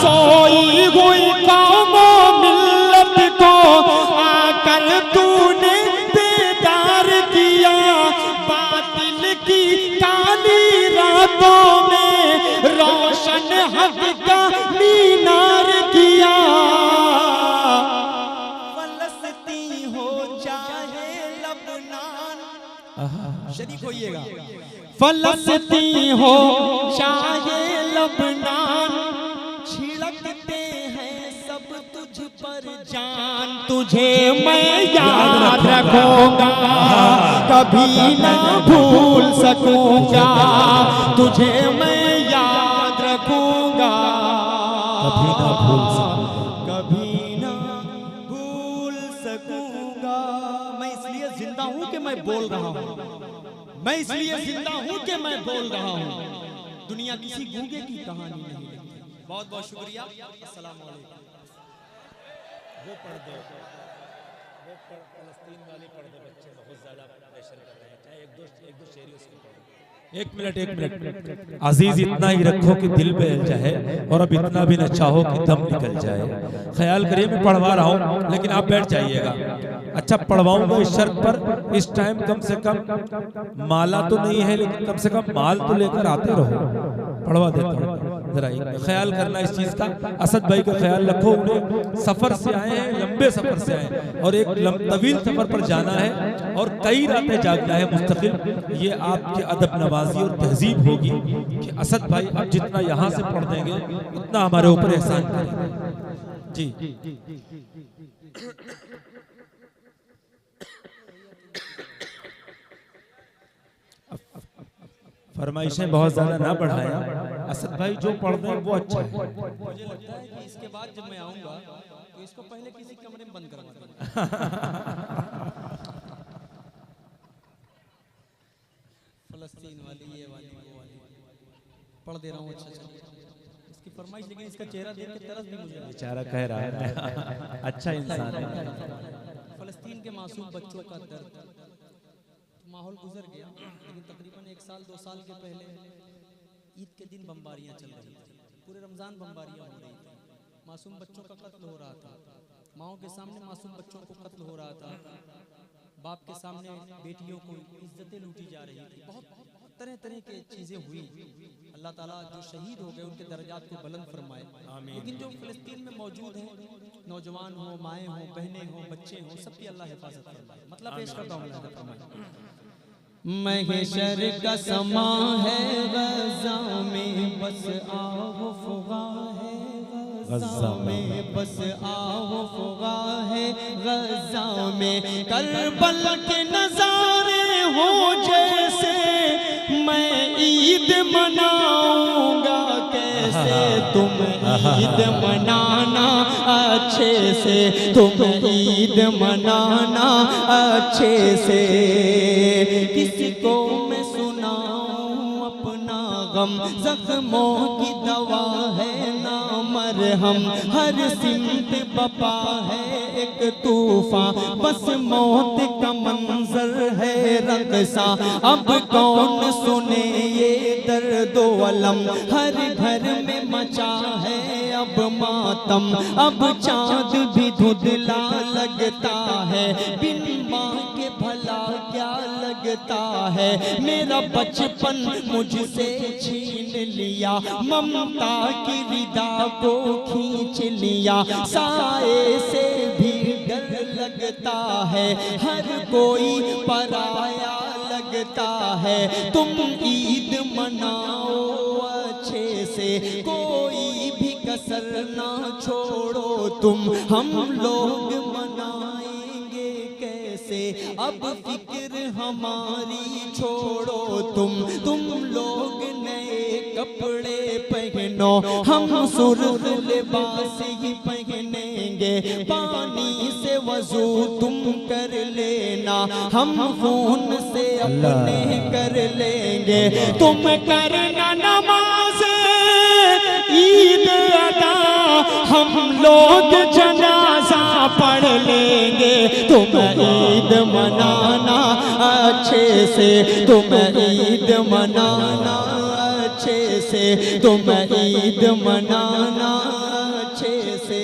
सोई हुई कौमो मिल्लत को आकर तूने बेदार किया, बातिल की काली रातों में रोशन हक का मीनार किया, फलस्तीन हो चाहे लबनान, शरीक होइएगा, फलस्तीन हो चाहे लबनान, छिड़कते हैं सब तुझ पर जान, तुझे मैं याद रखूंगा, कभी ना भूल सकूंगा, तुझे मैं याद रखूंगा, कभी ना भूल सकूंगा, कभी ना भूल सकूंगा। मैं इसलिए जिंदा हूं कि मैं बोल रहा हूं, मैं इसलिए जिंदा हूं कि मैं बोल रहा हूं, दुनिया किसी गूंगे की कहानी नहीं लिखती। बहुत बहुत शुक्रिया, अस्सलाम वालेकुम। वो पढ़ दो, वो फलस्तीन वाले पढ़ दो, बच्चे बहुत ज्यादा प्रेशर कर रहे हैं, चाहे एक दो शेर उसको पढ़ो। एक मिनट अजीज, इतना ही रखो कि दिल पे जल जाए, और अब इतना भी न चाहो कि दम निकल जाए। ख्याल करिए मैं पढ़वा रहा हूँ, लेकिन आप बैठ जाइएगा। अच्छा पढ़वाऊंगा इस शर्त पर, इस टाइम कम से कम माला तो नहीं है, लेकिन कम से कम माल तो लेकर आते रहो। पढ़वा देता हूँ, जरा ख्याल करना इस चीज का। असद भाई का ख्याल रखो, उन्हें सफर से आए हैं, लंबे सफर से आए हैं, और एक तवील सफर पर जाना है, और कई रातें जागना है मुस्तकिल। ये आपके अदब नवाजी और तहजीब होगी कि असद भाई अब जितना यहाँ से पढ़ देंगे उतना हमारे ऊपर एहसान करेंगे जी। फरमाइशें बहुत ज्यादा ना बढ़ाया। असद भाई जो पढ़ रहे हैं वो अच्छा है। मुझे लगता है कि इसके बाद जब मैं आऊंगा तो इसको पहले किसी कमरे में बंद करवा दूंगा। फलस्तीन वाली, ये वाली, वो वाली पढ़ दे रहा हूँ। अच्छा इसकी फरमाइश, लेकिन इसका चेहरा देख के तरस भी मुझे बेचारा कह रहा है अच्छा इंसान है। फलस्तीन के मासूम बच्चों का दर्द, माहौल गुजर गया, लेकिन तकरीबन 1 साल 2 साल के पहले ईद के दिन बमबारियां चल रही थी, पूरे रमजान बमबारियां हो रही थी, मासूम बच्चों का कत्ल हो रहा था, माओं के सामने मासूम बच्चों को कत्ल हो रहा था, बाप के सामने बेटियों को इज्जतें लूटी जा रही थी, बहुत तरह तरह की चीजें हुई। अल्लाह ताला जो शहीद हो गए उनके दर्जात को बुलंद फरमाए, लेकिन जो फिलिस्तीन में मौजूद हैं, नौजवान हो, माएँ हो, बहनें हो, बच्चे हो, सबकी अल्लाह हिफाजत फरमाए। मतलब पेश करता हूँ, अल्लाह फरमाए। महशर का समा है गज़ा में, बस आओ फुगा है गज़ा में, बस आओ फुगा है गज़ा में, करबल के नज़ारे हो जैसे, मैं ईद मनाऊंगा कैसे, तुम ईद मनाना अच्छे से, तुम ईद मनाना अच्छे से। किसी को मैं सुनाऊं अपना गम, जख्मों की दवा है ना मरहम, हर सिमत बपा है एक तूफान, बस मौत का मंजर है रक़सा, अब कौन सुने ये दर्दो अलम, हर घर में मचा है अब मातम, अब चाँद भी धुंधला लगता है, बिन माँ के भला क्या लगता है, मेरा बचपन मुझसे छीन लिया, ममता की रिदा को खींच लिया, साए से भी डर लगता है, हर कोई पराया लगता है, तुम ईद मनाओ अच्छे से, कोई भी कसर ना छोड़ो तुम, हम लोग मनाएंगे कैसे, अब फिक्र हमारी छोड़ो तुम लोग नए कपड़े पहनो, हम सुर्ख लिबास ही पहनेंगे, पानी से वजू तुम कर लेना, हम खून से अपने कर लेंगे, तुम करना नमाज ईद अदा, हम लोग जनाजा पढ़ लेंगे, तुम ईद मनाना अच्छे से, तुम ईद मनाना अच्छे से, तुम ईद मनाना अच्छे से,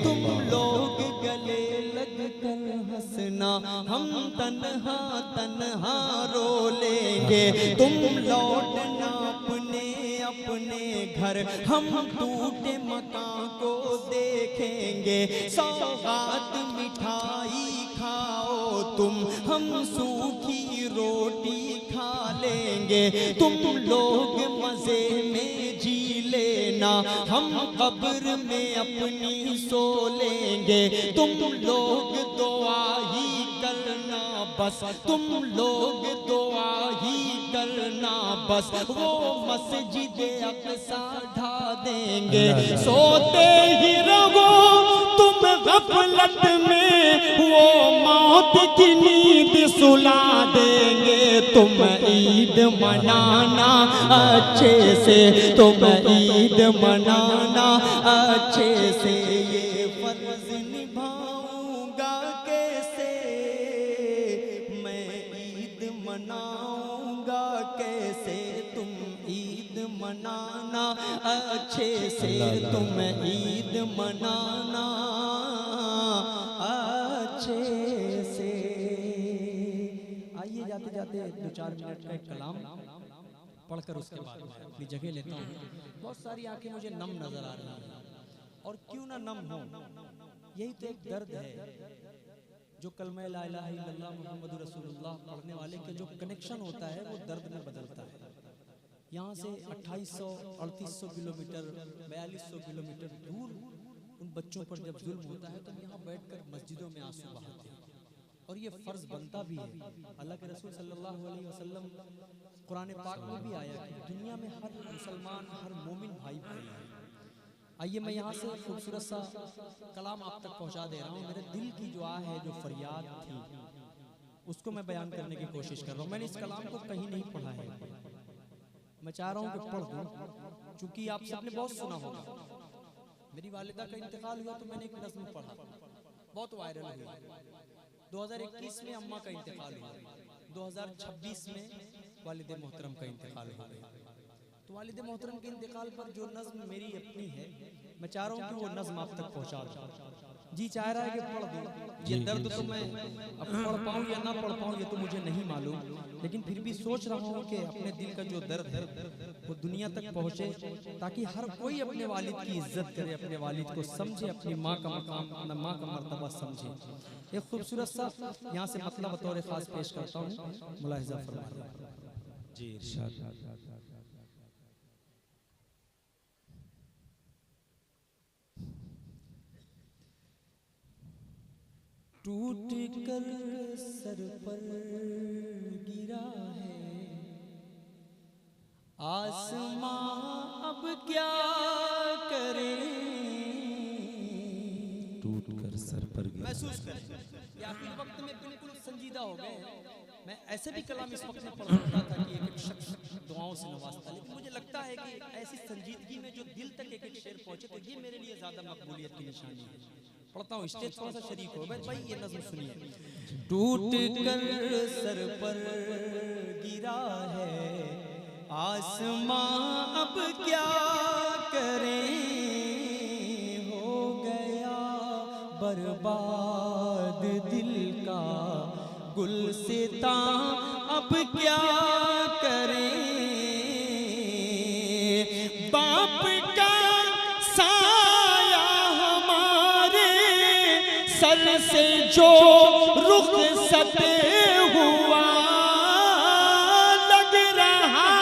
तुम लोग गले लग कर हंसना, हम तन्हा तन्हा रो लेंगे, तुम लौटना अपने अपने घर, हम टूटे मकान को देखेंगे, सौगात मिठाई खाओ तुम, हम सूखी रोटी खा लेंगे, तुम लोग मजे में जी लेना, हम कब्र में अपनी सो लेंगे, तुम लोग दुआ ही करना बस, तुम लोग दुआ ही करना बस, वो मस्जिद अक़सा ढा देंगे, सोते ही रहो तुम गफलत में, वो मौत की नींद सुला देंगे, तुम ईद मनाना अच्छे से, तुम ईद मनाना अच्छे से, ये फर्ज निभाऊंगा कैसे, मैं ईद मनाऊंगा कैसे, तुम ईद मनाना अच्छे से, तुम ईद मनाना अच्छे से। आइए जाते जाते 2-4 मिनट का एक कलाम पढ़कर उसके बाद अपनी जगह लेता हूँ। बहुत सारी आंखें मुझे नम नजर आ रही हैं, और क्यों ना नम हो, यही तो एक दर्द है, जो कलमा ला इलाहा इल्लल्लाह मुहम्मदुर रसूलुल्लाह पढ़ने वाले के जो कनेक्शन होता है वो दर्द में बदलता है। यहाँ से 2800-3800 किलोमीटर 4200 किलोमीटर दूर उन बच्चों पर जब जुल्म होता है तो यहाँ बैठकर मस्जिदों में आंसू बहाते हैं। और ये फर्ज बनता भी है। अल्लाह के रसूल सल्लल्लाहु अलैहि वसल्लम कुरान पाक में भी आया कि दुनिया में हर मुसलमान, हर मोमिन भाई भाई है। आइए मैं यहाँ से खूबसूरत सा कलाम आप तक पहुँचा दे रहा हूँ। मेरे दिल की जो आ है, जो फरियाद थी, उसको मैं बयान करने की कोशिश कर रहा हूँ। मैंने इस कलाम को कहीं नहीं पढ़ा है, मैं चाह रहा हूँ कि पढ़ दूँ, चूँकि आप सबने बहुत सुना होगा। मेरी वालिदा का इंतकाल हुआ तो मैंने एक नज़्म पढ़ा, बहुत वायरल हुई। 2021 में अम्मा का इंतकाल हुआ, 2026 में वालिद मोहतरम का इंतकाल हो गया। तो वालिद मोहतरम के इंतकाल पर जो नज़्म मेरी अपनी है, मैं चाह रहा हूँ कि वो नज़्म आप तक पहुँचा दूँ। जी चाह रहा है कि पढ़ दूँ। ये दर्द तो मैं अब पढ़ पाऊँ या ना पढ़ पाऊँ ये तो मुझे नहीं मालूम, लेकिन फिर भी सोच रहा हूँ कि अपने दिल का जो दर्द है वो दुनिया तक पहुँचे, ताकि हर कोई अपने वालिद की इज्जत करे, अपने वालिद को समझे, अपनी माँ का मकाम, अपना माँ का मर्तबा समझे। एक खूबसूरत सा यहाँ से मतलब बतौर खास पेश करता हूँ, मुलाहिजा फरमाइए। जी इरशाद। टूट कर सर पर गिरा है आसमां, अब क्या करें। टूट कर सर पर गिरा। महसूस करें कि आखिर वक्त में बिल्कुल संजीदा हो गए। मैं ऐसे भी कलाम इस वक्त में पढ़ सकता था कि एक एक शख्स दुआओं से नवाजता, लेकिन मुझे लगता है कि ऐसी संजीदगी में जो दिल तक एक एक शेर पहुंचे तो ये मेरे लिए ज्यादा मकबूलियत की निशानी है। पढ़ता हूँ, स्टेज थोड़ा सा शरीक हो भाई, ये नज़्म सुनिए। टूट कर सर पर गिरा है आसमां, अब क्या करें। हो गया बर्बाद दिल का गुलसितां, अब क्या करें। बाप का सर से जो रुखसत हुआ, लग रहा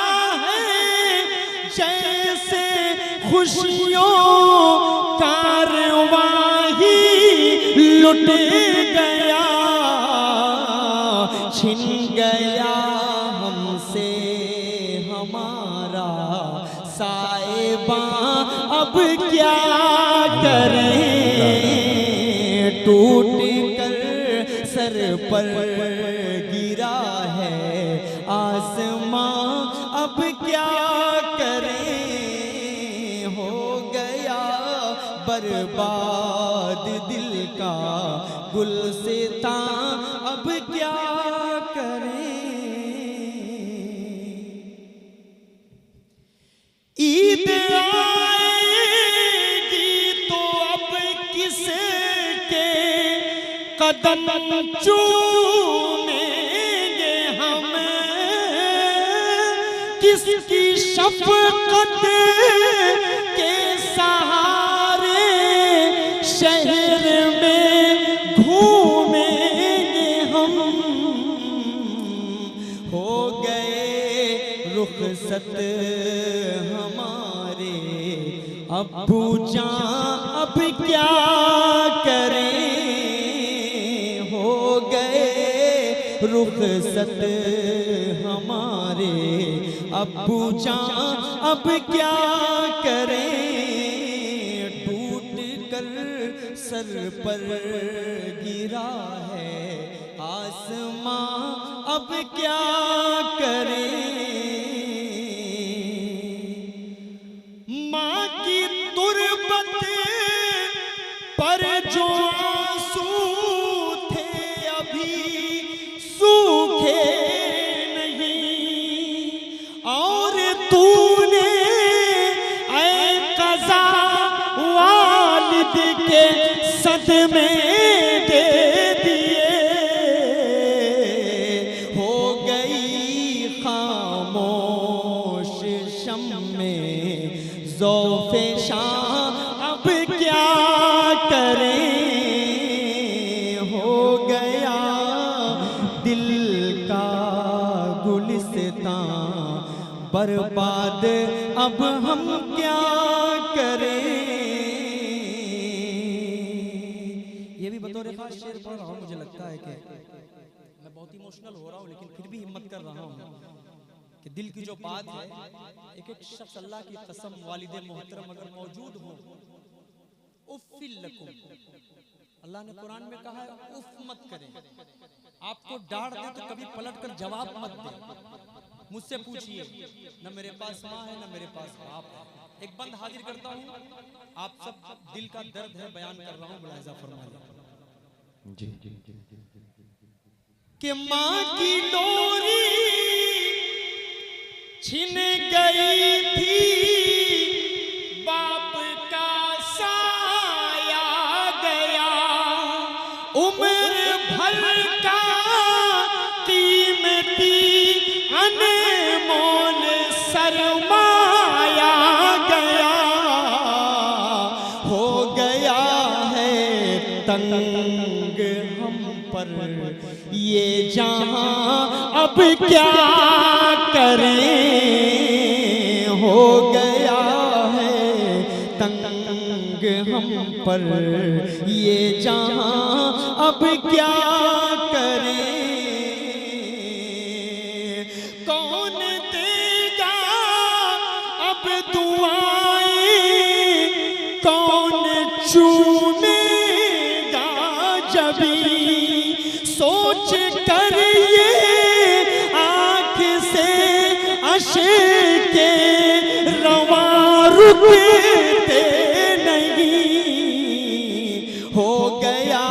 है जैसे खुशियों कारवां ही लुट गया। छिन गया हमसे हमारा साहिबां, अब क्या करें। टूट कर सर पर गिरा है आसमां, अब क्या करें। हो गया बर्बाद दिल का गुलसितां, अब क्या करें। ईद कदम चूमेंगे हम, किसकी शफ़क़त के सहारे शहर में घूमेंगे हम। हो गए रुखसत हमारे अब्बू जान, अब क्या करें। रुखसत हमारे अब्बू जान, अब क्या करें। टूट कर सर पर गिरा है आसमां, अब क्या करें। माँ की तुरबत पर जो आंसू थे अभी सूखे नहीं, और तूने ऐ क़ज़ा वालिद के सदमे दे दिए। हो गई खामोश शम्मे ज़ौफ़े शाम, अब क्या करें। हो गया दिल का गुलिस्तां बर्बाद, अब हम क्या करें। ये भी बतौर बेवफा शेर पढ़ रहा हूँ, मुझे लगता है कि मैं बहुत इमोशनल हो रहा हूँ, लेकिन फिर भी हिम्मत कर रहा हूँ कि दिल की जो बात है, एक एक शख्स अल्लाह की कसम वालिद मोहतरम अगर मौजूद हो, उफ़्फ़िल लकुम, अल्लाह ने कुरान में कहा है उफ मत करें। आपको डांट दे तो कभी पलट कर जवाब मत दे। मुझसे पूछिए, न मेरे पास माँ है न मेरे पास बाप है। एक बंद हाजिर करता हूँ, आप सब दिल का दर्द है बयान कर रहा हूँ, मुलाहिज़ा फरमाइए जी। कि माँ की डोरी छिन गई थी, बाप का साया गया, उम्र भर का कीमती अनमोल सरमाया गया, हो गया है तंग हम पर ये जहां अब क्या करें, हो गया है तंग हम पर ये जहां अब क्या करें, कौन देगा अब दुआएं, कौन चूमेगा जबी, सोच कर ये आँख से अश्के रवा रुकते नहीं, हो गया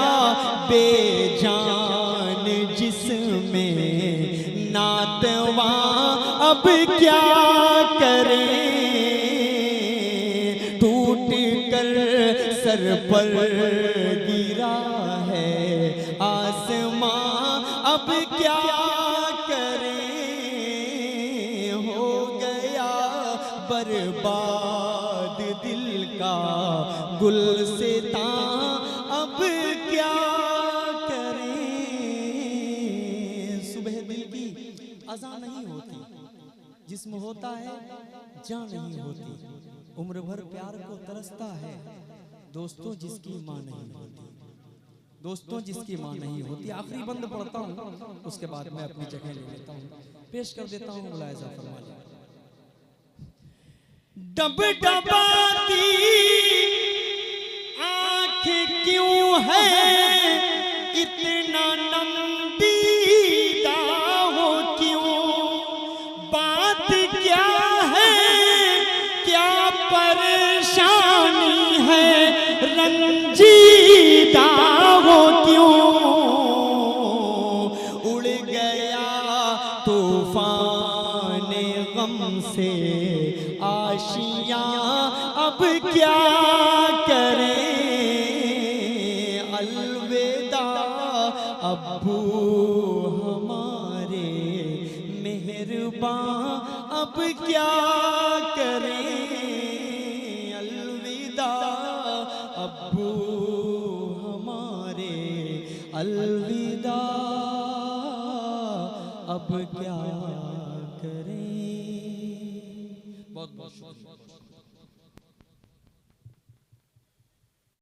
बेजान जिसमें नातवा अब क्या करें, टूट कर सर पर गिरा है आसमां अब क्या करें, हो गया बर्बाद दिल का गुलसितां अब क्या करें। सुबह दिल की अज़ां नहीं होती, जिस्म होता है जान नहीं होती, उम्र भर प्यार को तरसता है, दोस्तों जिसकी माँ नहीं होती, दोस्तों जिसकी माँ नहीं होती। आखिरी बंद पढ़ता हूँ, उसके बाद मैं अपनी जगह ले लेता हूँ, पेश कर देता हूँ, मुलाहिज़ा फरमाइए। डबडबाती आँख क्यों है इतना नंदीदा हो क्यों, बात क्या है क्या परेशानी है, रंजीदा हो क्यों, उड़ गया तूफान गम से आशियाँ अब क्या करें, अलविदा अब्बू हमारे मेहरबान अब क्या करें, अलविदा अब्बू हमारे, अलविदा अब क्या करें। बहुत बहुत शुक्रिया।